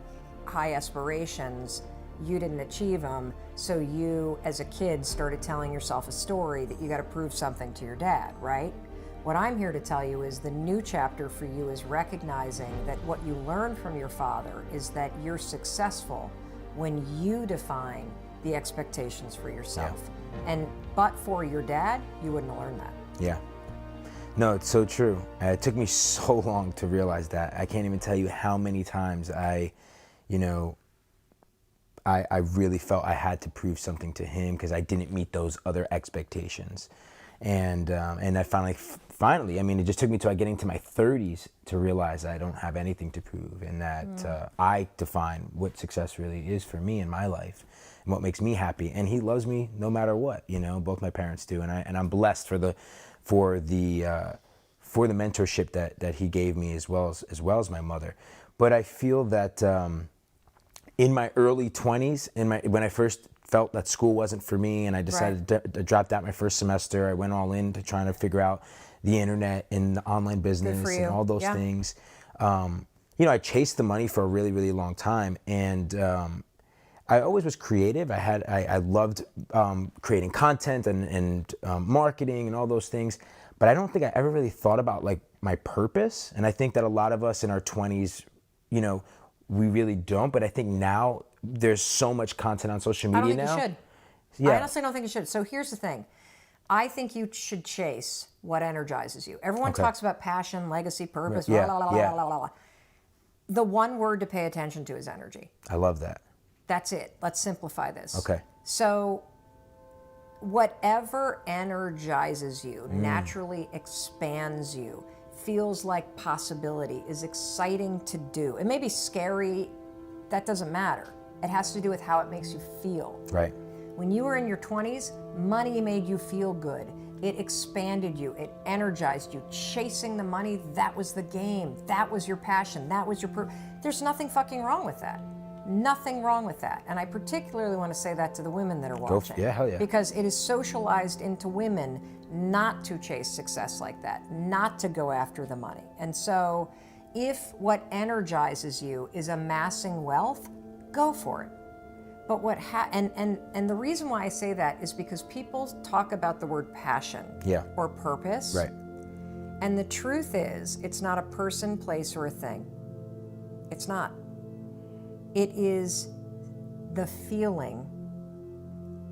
high aspirations, you didn't achieve them, so you as a kid started telling yourself a story that you got to prove something to your dad, right? What I'm here to tell you is the new chapter for you is recognizing that what you learned from your father is that you're successful when you define the expectations for yourself. But for your dad, you wouldn't have learned that. Yeah. No, it's so true. It took me so long to realize that. I can't even tell you how many times I really felt I had to prove something to him because I didn't meet those other expectations. And I finally, I mean, it just took me to getting to my 30s to realize I don't have anything to prove, and that I define what success really is for me in my life and what makes me happy. And he loves me no matter what, both my parents do. And I'm blessed for the mentorship that he gave me as well as my mother. But I feel that in my early 20s, when I first felt that school wasn't for me, and I decided to drop out my first semester, I went all in to trying to figure out the internet and the online business and all those things. I chased the money for a really, really long time, and I always was creative. I loved creating content and marketing and all those things, but I don't think I ever really thought about like my purpose. And I think that a lot of us in our 20s, we really don't. But I think now there's so much content on social media now. I don't think you should. I honestly don't think you should. So here's the thing. I think you should chase what energizes you. Everyone talks about passion, legacy, purpose, blah, blah, blah, blah, blah, blah. The one word to pay attention to is energy. I love that. That's it. Let's simplify this. Okay. So whatever energizes you, naturally expands you, feels like possibility, is exciting to do. It may be scary. That doesn't matter. It has to do with how it makes you feel. Right. When you were in your 20s, money made you feel good. It expanded you. It energized you. Chasing the money, that was the game. That was your passion. That was your There's nothing fucking wrong with that. Nothing wrong with that. And I particularly want to say that to the women that are watching. Yeah, hell yeah. Because it is socialized into women not to chase success like that, not to go after the money. And so if what energizes you is amassing wealth, go for it. But and the reason why I say that is because people talk about the word passion or purpose. Right. And the truth is, it's not a person, place, or a thing. It's not. It is the feeling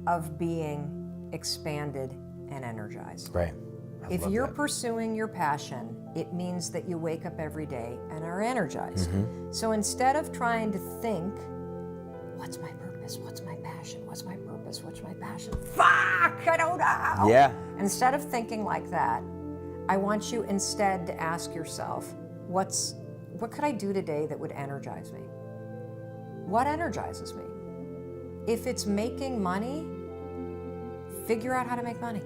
of being expanded and energized. Right. If you're pursuing your passion, it means that you wake up every day and are energized. So instead of trying to think, what's my purpose? What's my passion? What's my purpose? What's my passion? Fuck, I don't know. Yeah. Instead of thinking like that, I want you instead to ask yourself, what could I do today that would energize me? What energizes me? If it's making money, figure out how to make money.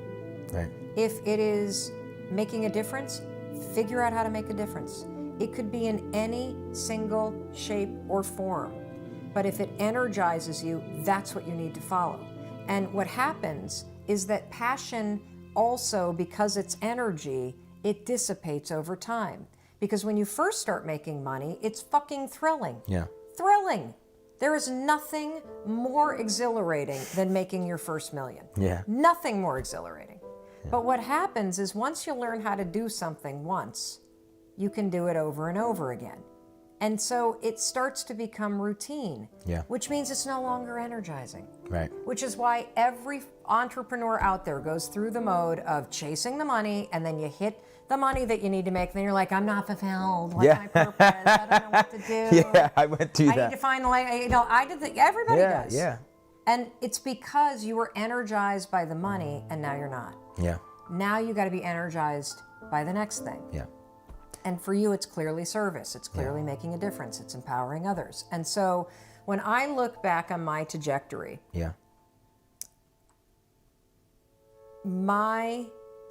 Right. If it is making a difference, figure out how to make a difference. It could be in any single shape or form. But if it energizes you, that's what you need to follow. And what happens is that passion also, because it's energy, it dissipates over time. Because when you first start making money, it's fucking thrilling. Yeah. Thrilling. There is nothing more exhilarating than making your first million. Yeah. Nothing more exhilarating. But what happens is once you learn how to do something once, you can do it over and over again. And so it starts to become routine, Yeah. which means it's no longer energizing. Right. Which is why every entrepreneur out there goes through the mode of chasing the money, and then you hit the money that you need to make, and then you're like, I'm not fulfilled. What's my purpose? I don't know what to do. Yeah, I went through I that. need to find the way. You know, I did the, everybody does. Yeah. And it's because you were energized by the money, and now you're not. Yeah. Now you got to be energized by the next thing. Yeah. And for you, it's clearly service. It's clearly making a difference. It's empowering others. And so when I look back on my trajectory, Yeah.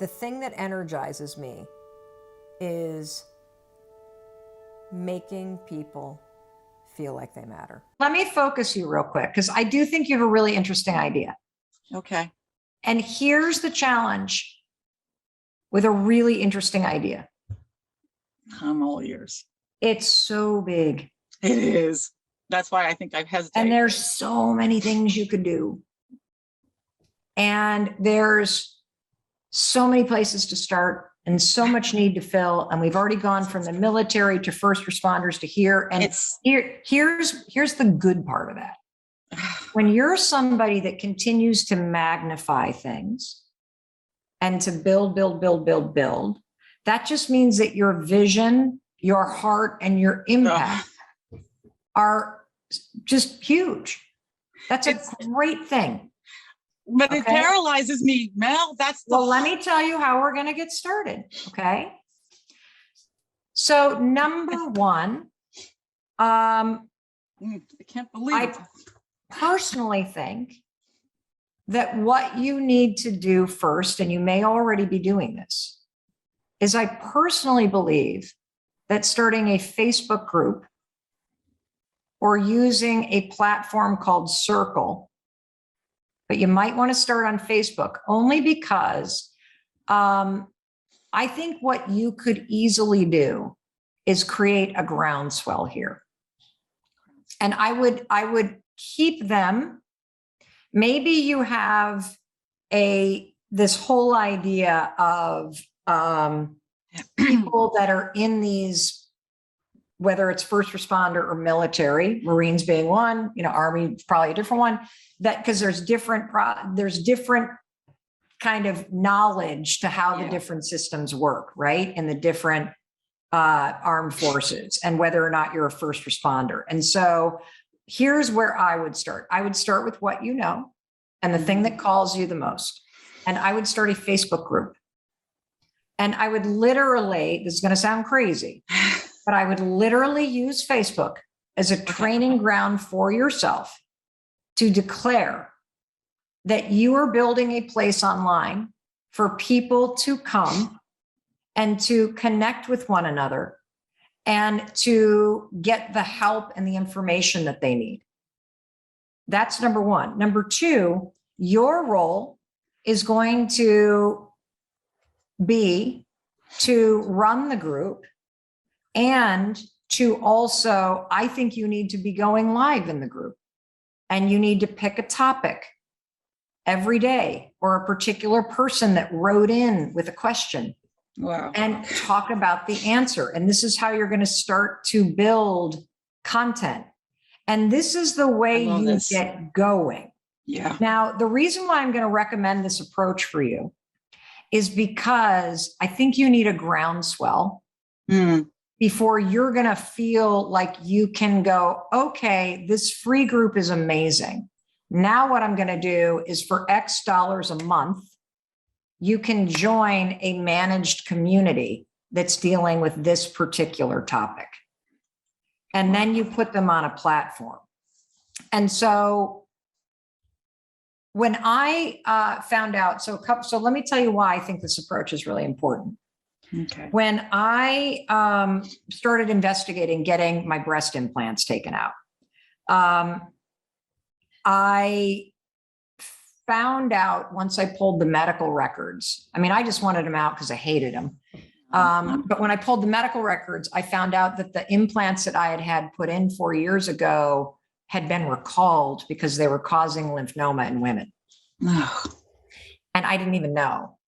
the thing that energizes me is making people feel like they matter. Let me focus you real quick, because I do think you have a really interesting idea. Okay. And here's the challenge with a really interesting idea. I'm all ears. It's so big. It is. That's why I think I've hesitated. And there's so many things you could do. And there's so many places to start and so much need to fill. And we've already gone from the military to first responders to here. And here's the good part of that. When you're somebody that continues to magnify things and to build, that just means that your vision, your heart, and your impact are just huge. That's a great thing. But it paralyzes me, Mel. Well, let me tell you how we're going to get started. Okay. So number one, I can't believe it. personally think that what you need to do first, and you may already be doing this, is I personally believe that starting a Facebook group or using a platform called Circle, but you might want to start on Facebook only because I think what you could easily do is create a groundswell here. And I would keep them. Maybe you have this whole idea of people that are in these, whether it's first responder or military, Marines being one, Army probably a different one, that because there's different kind of knowledge to how the different systems work, right? In the different armed forces and whether or not you're a first responder. And so here's where I would start. I would start with what you know and the thing that calls you the most. And I would start a Facebook group. And I would literally, this is going to sound crazy, but I would literally use Facebook as a training ground for yourself to declare that you are building a place online for people to come and to connect with one another and to get the help and the information that they need. That's number one. Number two, your role is going to be to run the group and to also, I think you need to be going live in the group and you need to pick a topic every day or a particular person that wrote in with a question. Wow. And talk about the answer. And this is how you're going to start to build content. And this is the way you get going. Yeah. Now, the reason why I'm going to recommend this approach for you is because I think you need a groundswell before you're going to feel like you can go, okay, this free group is amazing. Now what I'm going to do is for X dollars a month, you can join a managed community that's dealing with this particular topic. And then you put them on a platform. And so when I found out, so let me tell you why I think this approach is really important. Okay. When I started investigating getting my breast implants taken out, I found out once I pulled the medical records. I mean, I just wanted them out because I hated them. But when I pulled the medical records, I found out that the implants that I had had put in 4 years ago had been recalled because they were causing lymphoma in women. Ugh. And I didn't even know.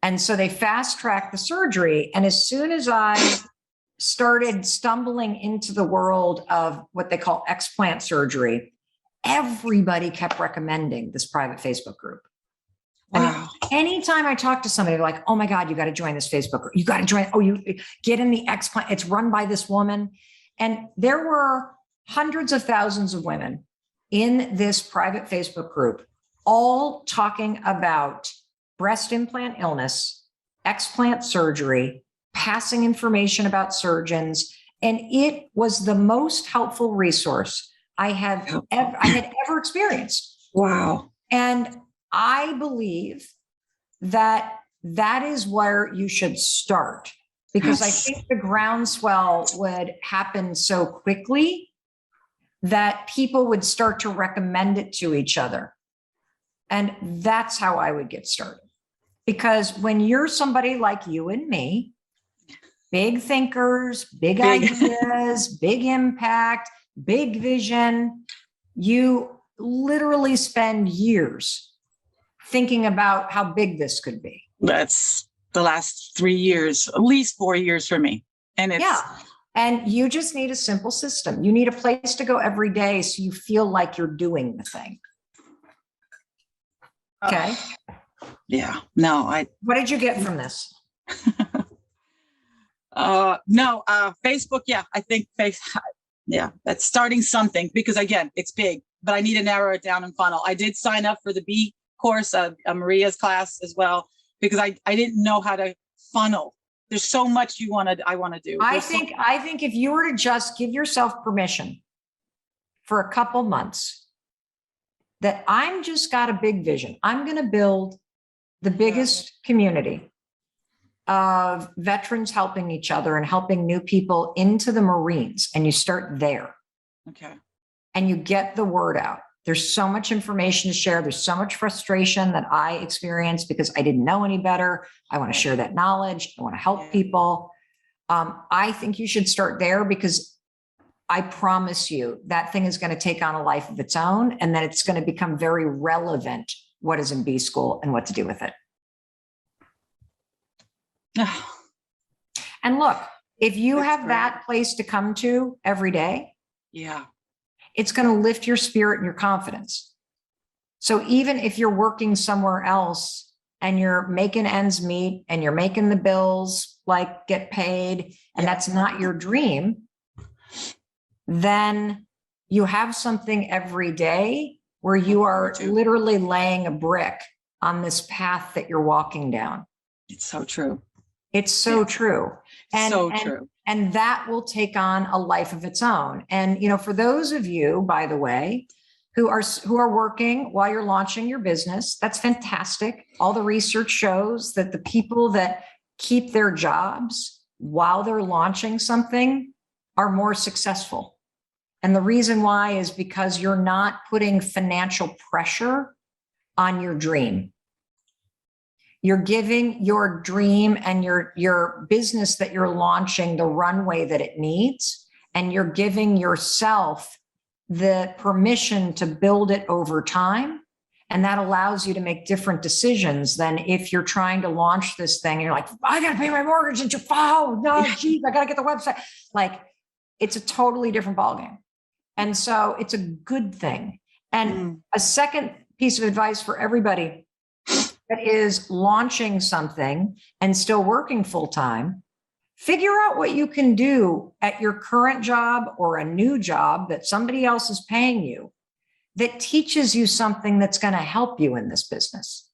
And so they fast tracked the surgery. And as soon as I started stumbling into the world of what they call explant surgery, everybody kept recommending this private Facebook group. I mean, Wow. anytime I talk to somebody, they're like, oh my God, you got to join this Facebook group. You got to join. Oh, you get in the explant. It's run by this woman. And there were hundreds of thousands of women in this private Facebook group, all talking about breast implant illness, explant surgery, passing information about surgeons. And it was the most helpful resource I had ever experienced. Wow. And I believe that that is where you should start, because I Yes. think the groundswell would happen so quickly that people would start to recommend it to each other. And that's how I would get started. Because when you're somebody like you and me, big thinkers, big ideas, big impact, big vision, you literally spend years thinking about how big this could be. That's the last 3 years, at least 4 years for me. And it's, Yeah. And you just need a simple system. You need a place to go every day so you feel like you're doing the thing. Okay. yeah, no, What did you get from this? no, Facebook. Yeah, I think yeah, that's starting something, because again, it's big, but I need to narrow it down and funnel. I did sign up for the B course, Maria's class as well, because I didn't know how to funnel. There's so much I want to do. I think if you were to just give yourself permission for a couple months, that I'm just got a big vision. I'm going to build the biggest community of veterans helping each other and helping new people into the Marines. And you start there Okay. and you get the word out. There's so much information to share. There's so much frustration that I experienced because I didn't know any better. I want to share that knowledge. I want to help people. I think you should start there, because I promise you that thing is going to take on a life of its own, and then it's going to become very relevant what is in B school and what to do with it. And look, if you That's have great. that place to come to every day, Yeah. it's going to lift your spirit and your confidence. So even if you're working somewhere else and you're making ends meet and you're making the bills, like get paid, and that's not your dream, then you have something every day where you are literally laying a brick on this path that you're walking down. It's so true. It's so true. True. And that will take on a life of its own. And, you know, for those of you, by the way, who are working while you're launching your business, that's fantastic. All the research shows that the people that keep their jobs while they're launching something are more successful. And the reason why is because you're not putting financial pressure on your dream. You're giving your dream and your business that you're launching the runway that it needs, and you're giving yourself the permission to build it over time. And that allows you to make different decisions than if you're trying to launch this thing and you're like, I got to pay my mortgage and no, geez, I got to get the website. Like, it's a totally different ballgame. And so it's a good thing. And a second piece of advice for everybody that is launching something and still working full time, figure out what you can do at your current job or a new job that somebody else is paying you that teaches you something that's going to help you in this business.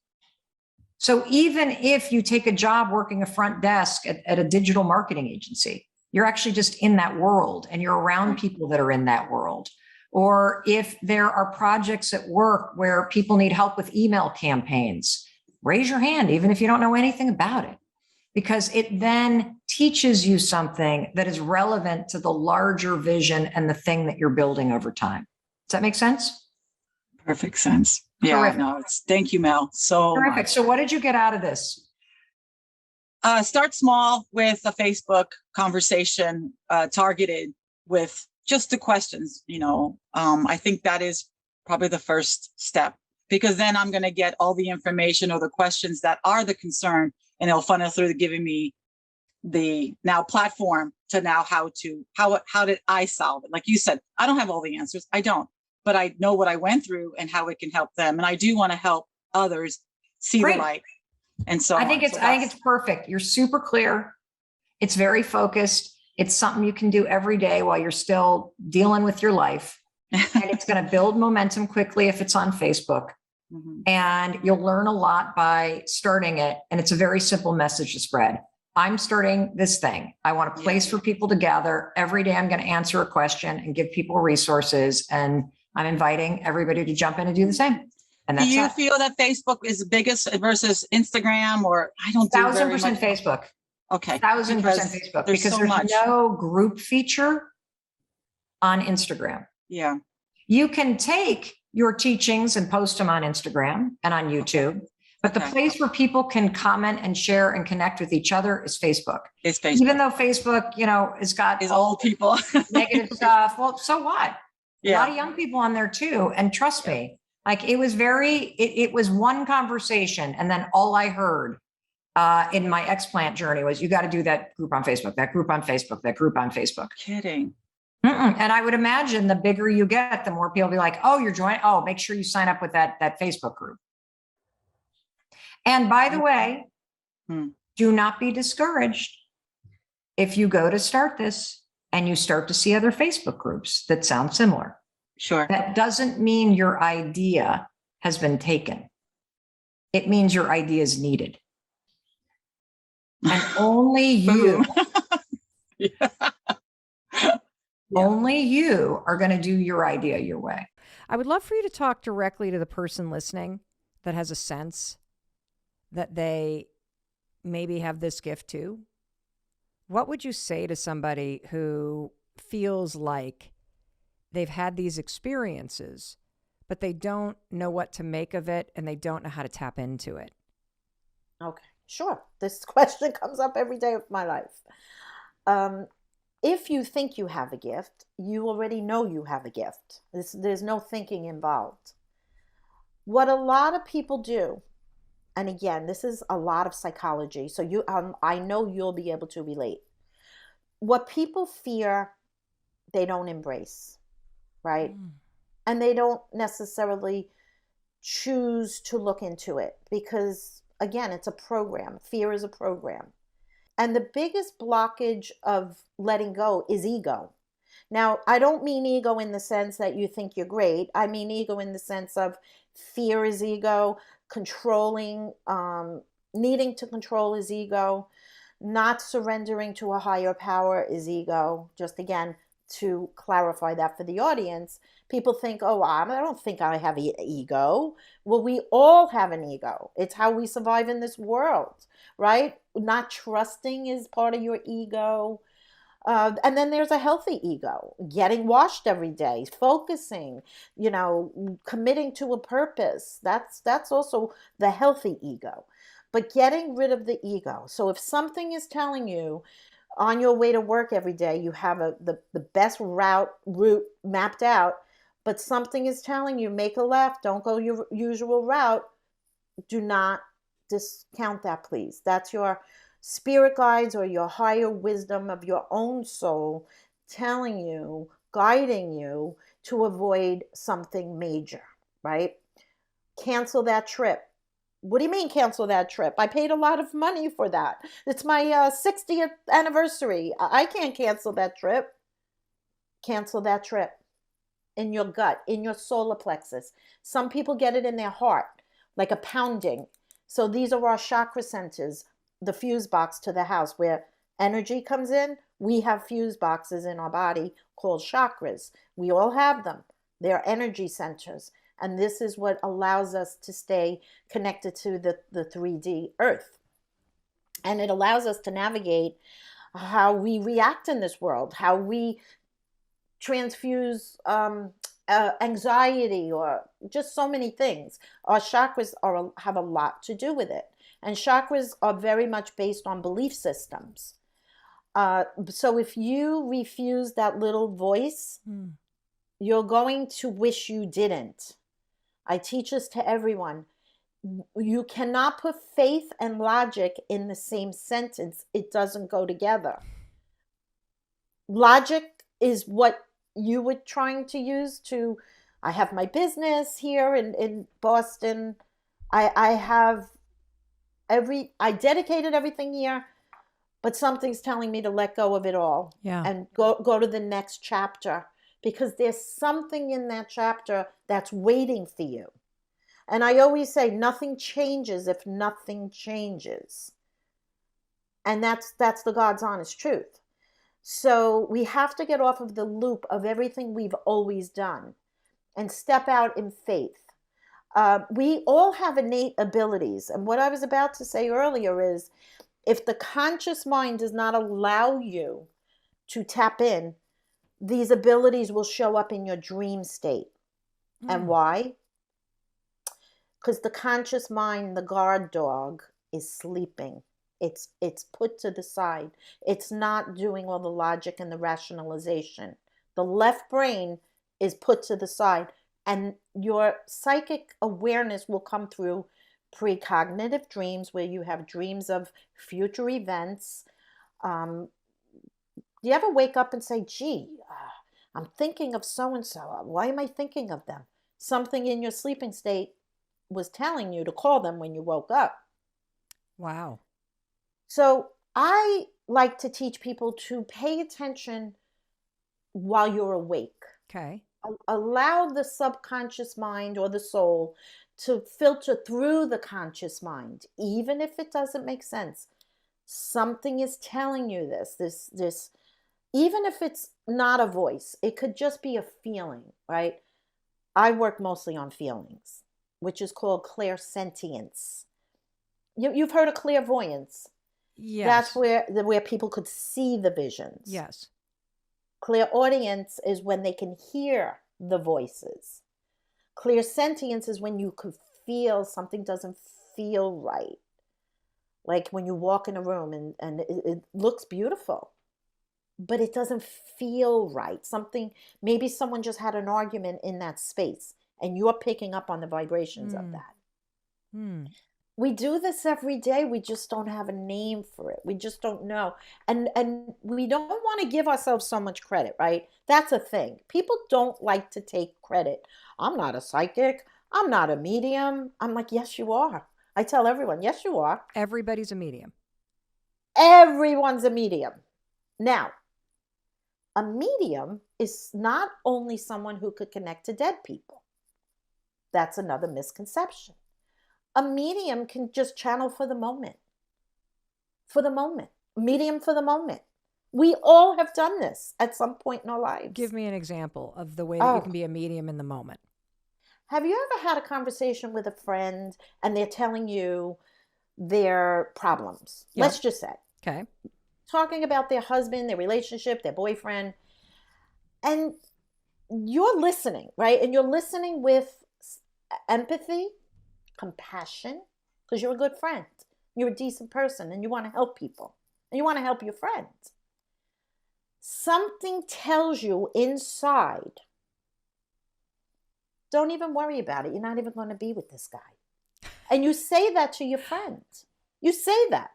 So even if you take a job working a front desk at a digital marketing agency, you're actually just in that world and you're around people that are in that world. Or if there are projects at work where people need help with email campaigns, raise your hand, even if you don't know anything about it. because it then teaches you something that is relevant to the larger vision and the thing that you're building over time. Does that make sense? Perfect sense. Yeah, Terrific. no, thank you, Mel, so Terrific. much. So what did you get out of this? Start small with a Facebook conversation, targeted with just the questions. I think that is probably the first step, because then I'm going to get all the information or the questions that are the concern, and it'll funnel through to giving me the now platform to now how did I solve it? Like you said, I don't have all the answers. I don't, but I know what I went through and how it can help them. And I do want to help others see Great. the light. And so I think it's perfect. You're super clear. It's very focused. It's something you can do every day while you're still dealing with your life. And it's going to build momentum quickly if it's on Facebook. Mhm. And you'll learn a lot by starting it. And it's a very simple message to spread. I'm starting this thing. I want a place for people to gather. Every day I'm going to answer a question and give people resources. And I'm inviting everybody to jump in and do the same. And that's Do you it. feel that Facebook is the biggest versus Instagram, or I don't do very 1,000% much? Facebook. Okay. 1,000% Because Facebook. there's Because so there's much. no group feature on Instagram. Yeah. You can take your teachings and post them on Instagram and on YouTube, but the Okay. place where people can comment and share and connect with each other is Facebook. It's Facebook. Even though Facebook, has got Is all old people. negative stuff. Well, so what? A lot of Yeah. young people on there too. And trust me, like it was one conversation. And then all I heard in my explant journey was, you got to do that group on Facebook, that group on Facebook, that group on Facebook. Kidding. And I would imagine the bigger you get, the more people be like, oh, you're joining. Oh, make sure you sign up with that Facebook group. And by the way, do not be discouraged if you go to start this and you start to see other Facebook groups that sound similar. Sure. That doesn't mean your idea has been taken. It means your idea is needed. And only you, only you are going to do your idea your way. I would love for you to talk directly to the person listening that has a sense that they maybe have this gift too. What would you say to somebody who feels like they've had these experiences, but they don't know what to make of it and they don't know how to tap into it? Okay, sure. This question comes up every day of my life. If you think you have a gift, you already know you have a gift. There's no thinking involved. What a lot of people do, and again, this is a lot of psychology, so I know you'll be able to relate. What people fear, they don't embrace, right? And they don't necessarily choose to look into it because, again, it's a program. Fear is a program. And the biggest blockage of letting go is ego. Now, I don't mean ego in the sense that you think you're great. I mean ego in the sense of fear is ego, controlling, needing to control is ego, not surrendering to a higher power is ego. Just again, to clarify that for the audience, people think, oh, I don't think I have an ego. Well, we all have an ego. It's how we survive in this world, right? Not trusting is part of your ego. And then there's a healthy ego, getting washed every day, focusing, committing to a purpose. That's also the healthy ego. But getting rid of the ego. So if something is telling you on your way to work every day, you have the best route mapped out, but something is telling you, make a left, don't go your usual route, do not discount that, please. That's your spirit guides or your higher wisdom of your own soul telling you, guiding you to avoid something major, right? Cancel that trip. What do you mean cancel that trip? I paid a lot of money for that. It's my 60th anniversary. I can't cancel that trip. Cancel that trip. In your gut, in your solar plexus. Some people get it in their heart, like a pounding. So these are our chakra centers, the fuse box to the house where energy comes in. We have fuse boxes in our body called chakras. We all have them. They're energy centers. And this is what allows us to stay connected to the 3D earth. And it allows us to navigate how we react in this world, how we transfuse anxiety, or just so many things. Our chakras have a lot to do with it. And chakras are very much based on belief systems. So if you refuse that little voice, you're going to wish you didn't. I teach this to everyone. You cannot put faith and logic in the same sentence. It doesn't go together. Logic is what you were trying to use to, I have my business here in Boston. I dedicated everything here, but something's telling me to let go of it all. Yeah. And go to the next chapter, because there's something in that chapter that's waiting for you. And I always say nothing changes if nothing changes. And that's the God's honest truth. So we have to get off of the loop of everything we've always done and step out in faith. We all have innate abilities. And what I was about to say earlier is, if the conscious mind does not allow you to tap in, these abilities will show up in your dream state. And why? Because the conscious mind, the guard dog, is sleeping. It's put to the side. It's not doing all the logic and the rationalization. The left brain is put to the side, and your psychic awareness will come through precognitive dreams, where you have dreams of future events. Do you ever wake up and say, gee, I'm thinking of so-and-so. Why am I thinking of them? Something in your sleeping state was telling you to call them when you woke up. Wow. So I like to teach people to pay attention while you're awake. Okay. Allow the subconscious mind or the soul to filter through the conscious mind, even if it doesn't make sense. Something is telling you this, even if it's not a voice, it could just be a feeling, right? I work mostly on feelings, which is called clairsentience. You've heard of clairvoyance. Yes. That's where people could see the visions. Yes. Clairaudience is when they can hear the voices. Clairsentience is when you could feel something doesn't feel right. Like when you walk in a room and it looks beautiful, but it doesn't feel right. Maybe someone just had an argument in that space, and you're picking up on the vibrations of that. We do this every day. We just don't have a name for it. We just don't know. And we don't want to give ourselves so much credit, right? That's a thing. People don't like to take credit. I'm not a psychic. I'm not a medium. I'm like, yes, you are. I tell everyone, yes, you are. Everybody's a medium. Everyone's a medium. Now, a medium is not only someone who could connect to dead people. That's another misconception. A medium can just channel for the moment. For the moment. Medium for the moment. We all have done this at some point in our lives. Give me an example of the way that you can be a medium in the moment. Have you ever had a conversation with a friend and they're telling you their problems? Yeah. Let's just say. Okay. Talking about their husband, their relationship, their boyfriend. And you're listening, right? And you're listening with empathy, compassion, because you're a good friend. You're a decent person and you want to help people. And you want to help your friends. Something tells you inside, don't even worry about it. You're not even going to be with this guy. And you say that to your friends. You say that.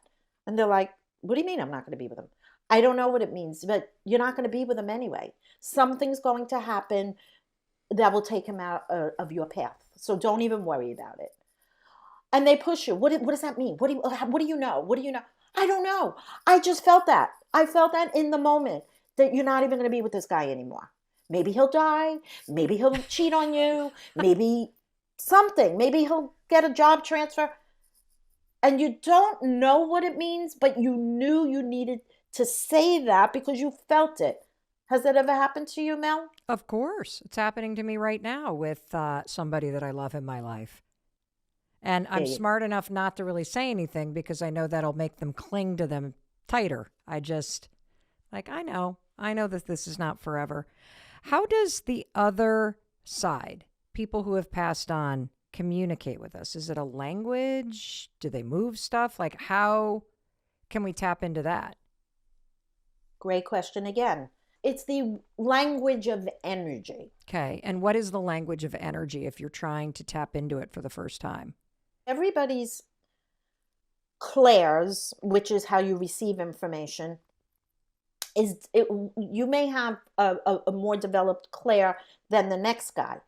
And they're like, what do you mean I'm not going to be with him? I don't know what it means, but you're not going to be with him anyway. Something's going to happen that will take him out of your path. So don't even worry about it. And they push you. What does that mean? What do you know? What do you know? I don't know. I just felt that. I felt that in the moment, that you're not even going to be with this guy anymore. Maybe he'll die. Maybe he'll cheat on you. Maybe something. Maybe he'll get a job transfer. And you don't know what it means, but you knew you needed to say that because you felt it. Has that ever happened to you, Mel? Of course. It's happening to me right now with somebody that I love in my life. And I'm Yeah. smart enough not to really say anything because I know that'll make them cling to them tighter. I just, like, I know that this is not forever. How does the other side, people who have passed on, communicate with us? Is it a language? Do they move stuff? Like, how can we tap into that? Great question again. It's the language of energy. Okay. And what is the language of energy if you're trying to tap into it for the first time? Everybody's clairs, which is how you receive information, you may have a more developed clair than the next guy.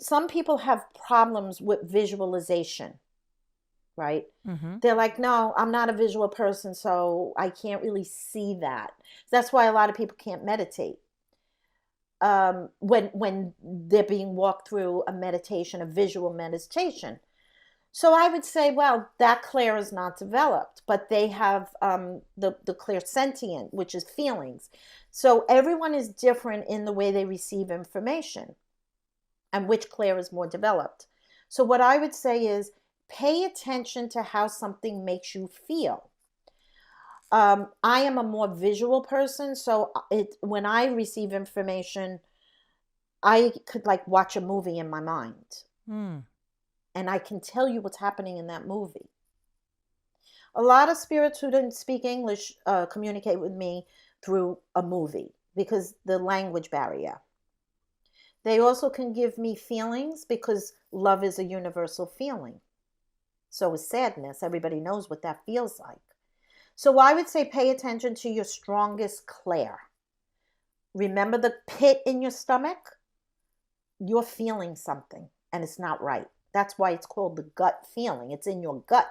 Some people have problems with visualization, right? Mm-hmm. They're like, no, I'm not a visual person, so I can't really see that. That's why a lot of people can't meditate. When they're being walked through a meditation, a visual meditation. So I would say, well, that clair is not developed, but they have the clairsentient, which is feelings. So everyone is different in the way they receive information and which clair is more developed. So what I would say is pay attention to how something makes you feel. I am a more visual person, so when I receive information, I could like watch a movie in my mind. And I can tell you what's happening in that movie. A lot of spirits who didn't speak English communicate with me through a movie because the language barrier. They also can give me feelings because love is a universal feeling. So is sadness. Everybody knows what that feels like. So I would say pay attention to your strongest clair. Remember the pit in your stomach? You're feeling something and it's not right. That's why it's called the gut feeling. It's in your gut.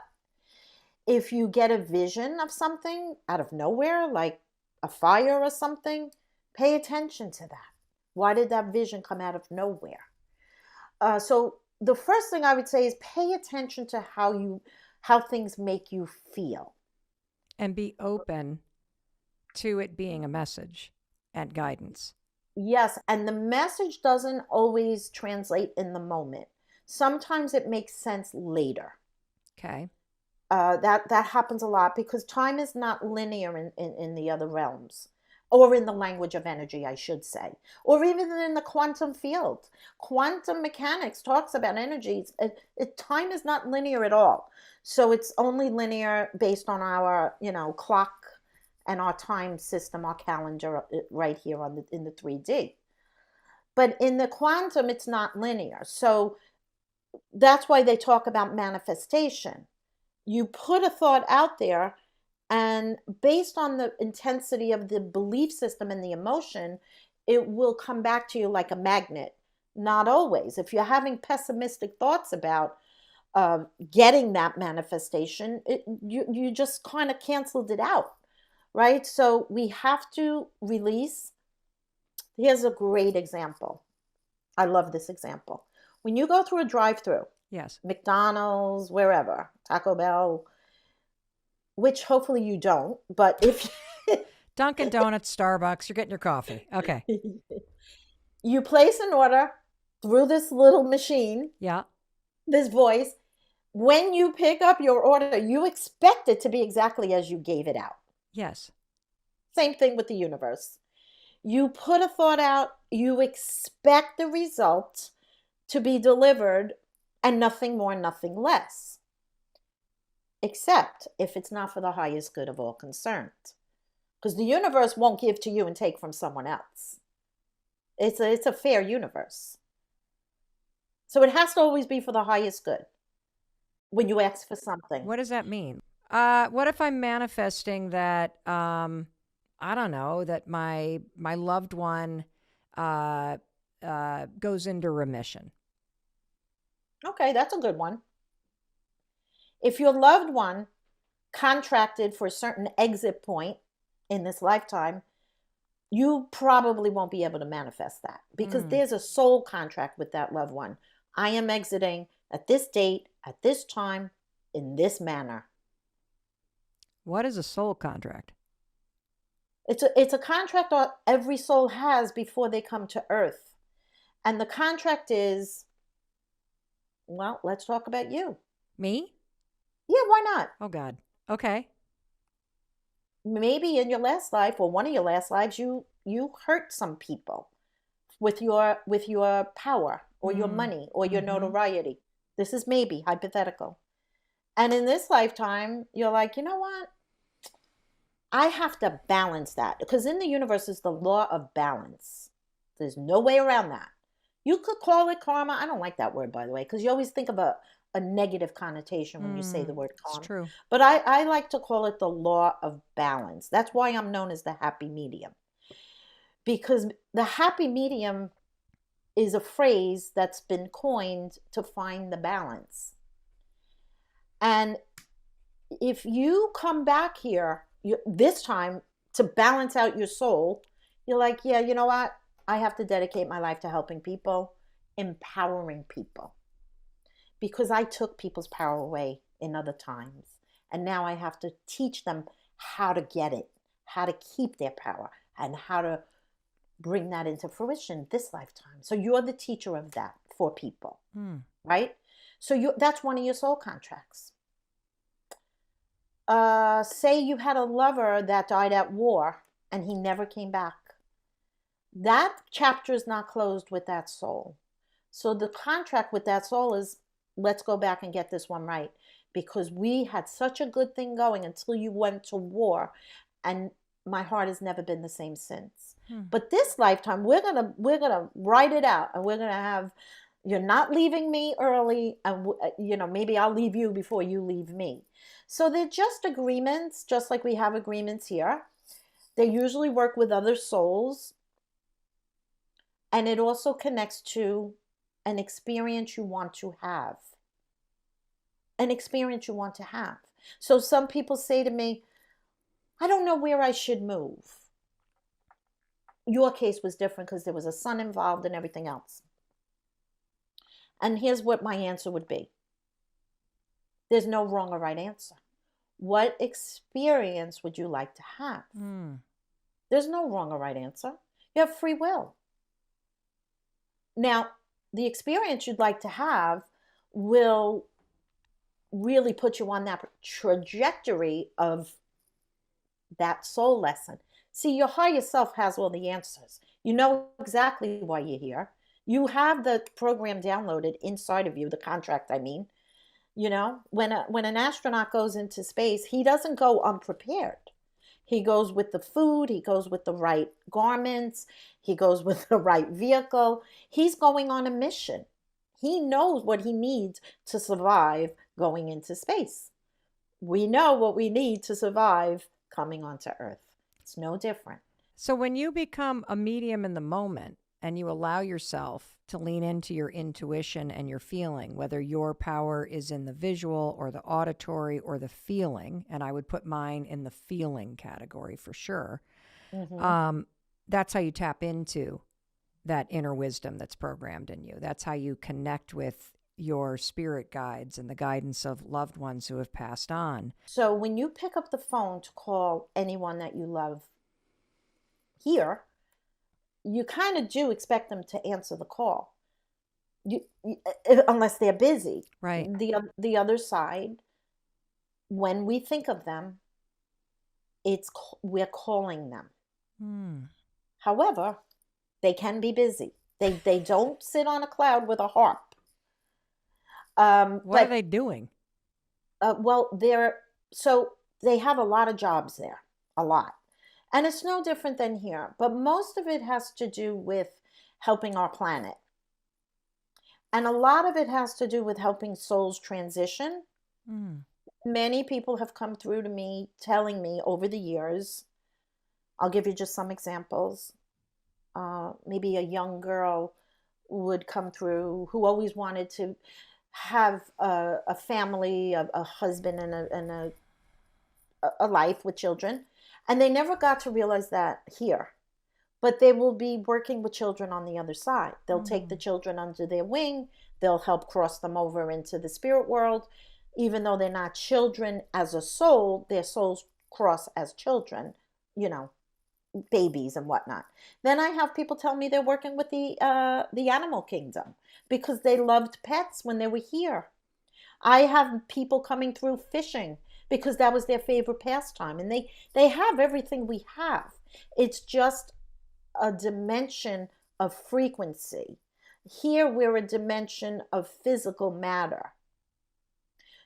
If you get a vision of something out of nowhere, like a fire or something, pay attention to that. Why did that vision come out of nowhere? So the first thing I would say is pay attention to how things make you feel. And be open to it being a message and guidance. Yes, and the message doesn't always translate in the moment. Sometimes it makes sense later. Okay. That happens a lot because time is not linear in the other realms, or in the language of energy, I should say, or even in the quantum field. Quantum mechanics talks about energies. Time is not linear at all. So it's only linear based on our, clock and our time system, our calendar right here in the 3D. But in the quantum, it's not linear. So that's why they talk about manifestation. You put a thought out there, and based on the intensity of the belief system and the emotion, it will come back to you like a magnet. Not always. If you're having pessimistic thoughts about getting that manifestation, you just kind of canceled it out, right? So we have to release. Here's a great example. I love this example. When you go through a drive-through, Yes. McDonald's, wherever, Taco Bell, which hopefully you don't, but if Dunkin' Donuts, Starbucks, you're getting your coffee. Okay. you place an order through this little machine, Yeah. this voice, when you pick up your order, you expect it to be exactly as you gave it out. Yes. Same thing with the universe. You put a thought out, you expect the result to be delivered, and nothing more, nothing less. Except if it's not for the highest good of all concerned. Because the universe won't give to you and take from someone else. It's a fair universe. So it has to always be for the highest good when you ask for something. What does that mean? What if I'm manifesting that, I don't know, that my loved one goes into remission? Okay, that's a good one. If your loved one contracted for a certain exit point in this lifetime, you probably won't be able to manifest that because there's a soul contract with that loved one. I am exiting at this date, at this time, in this manner. What is a soul contract? It's a contract that every soul has before they come to Earth. And the contract is, well, let's talk about you. Me? Yeah, why not? Oh God. Okay. Maybe in your last life or one of your last lives, you hurt some people with your power or your Mm. money or your Mhm. notoriety. This is maybe hypothetical. And in this lifetime, you're like, you know what? I have to balance that because in the universe is the law of balance. There's no way around that. You could call it karma. I don't like that word, by the way, because you always think of a negative connotation when you say the word It's karma. true. But I like to call it the law of balance. That's why I'm known as the happy medium. Because the happy medium is a phrase that's been coined to find the balance. And if you come back here this time to balance out your soul, you're like, yeah, you know what? I have to dedicate my life to helping people, empowering people. Because I took people's power away in other times. And now I have to teach them how to get it, how to keep their power, and how to bring that into fruition this lifetime. So you're the teacher of that for people, right? So that's one of your soul contracts. Say you had a lover that died at war and he never came back. That chapter is not closed with that soul. So the contract with that soul is, let's go back and get this one right, because we had such a good thing going until you went to war, and my heart has never been the same since. But this lifetime, we're gonna write it out, and we're gonna have, you're not leaving me early, and maybe I'll leave you before you leave me. So they're just agreements, just like we have agreements here. They usually work with other souls, and it also connects to an experience you want to have. An experience you want to have. So some people say to me, I don't know where I should move. Your case was different because there was a son involved and everything else. And here's what my answer would be. There's no wrong or right answer. What experience would you like to have? There's no wrong or right answer. You have free will. Now, the experience you'd like to have will really put you on that trajectory of that soul lesson. See, your higher self has all the answers. You know exactly why you're here. You have the program downloaded inside of you, the contract, I mean. You know, when an astronaut goes into space, he doesn't go unprepared. He goes with the food, he goes with the right garments, he goes with the right vehicle. He's going on a mission. He knows what he needs to survive going into space. We know what we need to survive coming onto Earth. It's no different. So when you become a medium in the moment and you allow yourself to lean into your intuition and your feeling, whether your power is in the visual or the auditory or the feeling, and I would put mine in the feeling category for sure, that's how you tap into that inner wisdom that's programmed in you. That's how you connect with your spirit guides and the guidance of loved ones who have passed on. So when you pick up the phone to call anyone that you love here, you kind of do expect them to answer the call, unless they're busy. Right. The other side, when we think of them, we're calling them. However, they can be busy. They don't sit on a cloud with a harp. What are they doing? Well, they have a lot of jobs there, a lot. And it's no different than here, but most of it has to do with helping our planet. And a lot of it has to do with helping souls transition. Many people have come through to me telling me over the years, I'll give you just some examples. Maybe a young girl would come through who always wanted to have a family, a husband, and a life with children. And they never got to realize that here. But they will be working with children on the other side. They'll take the children under their wing. They'll help cross them over into the spirit world. Even though they're not children as a soul, their souls cross as children, babies and whatnot. Then I have people tell me they're working with the animal kingdom because they loved pets when they were here. I have people coming through fishing because that was their favorite pastime, and they have everything we have. It's just a dimension of frequency. Here we're a dimension of physical matter.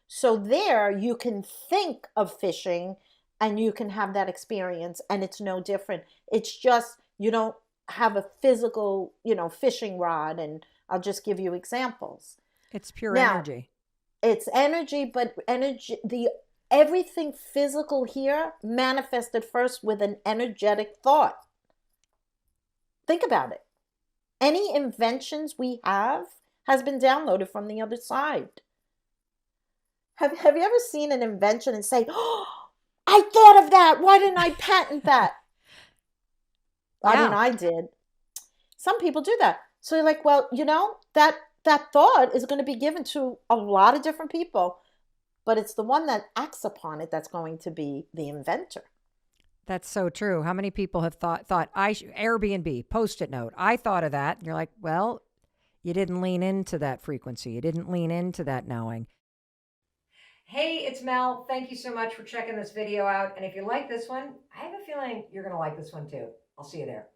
So there you can think of fishing and you can have that experience, and it's no different. It's just you don't have a physical, fishing rod, and I'll just give you examples. It's pure Now, energy. it's energy, but everything physical here manifested first with an energetic thought. Think about it. Any inventions we have has been downloaded from the other side. Have you ever seen an invention and say, "Oh, I thought of that. Why didn't I patent that?" I mean, Yeah. I did. Some people do that. So you're like, well, that thought is going to be given to a lot of different people, but it's the one that acts upon it that's going to be the inventor. That's so true. How many people have thought Airbnb, post-it note, I thought of that. And you're like, well, you didn't lean into that frequency. You didn't lean into that knowing. Hey, it's Mel. Thank you so much for checking this video out. And if you like this one, I have a feeling you're going to like this one too. I'll see you there.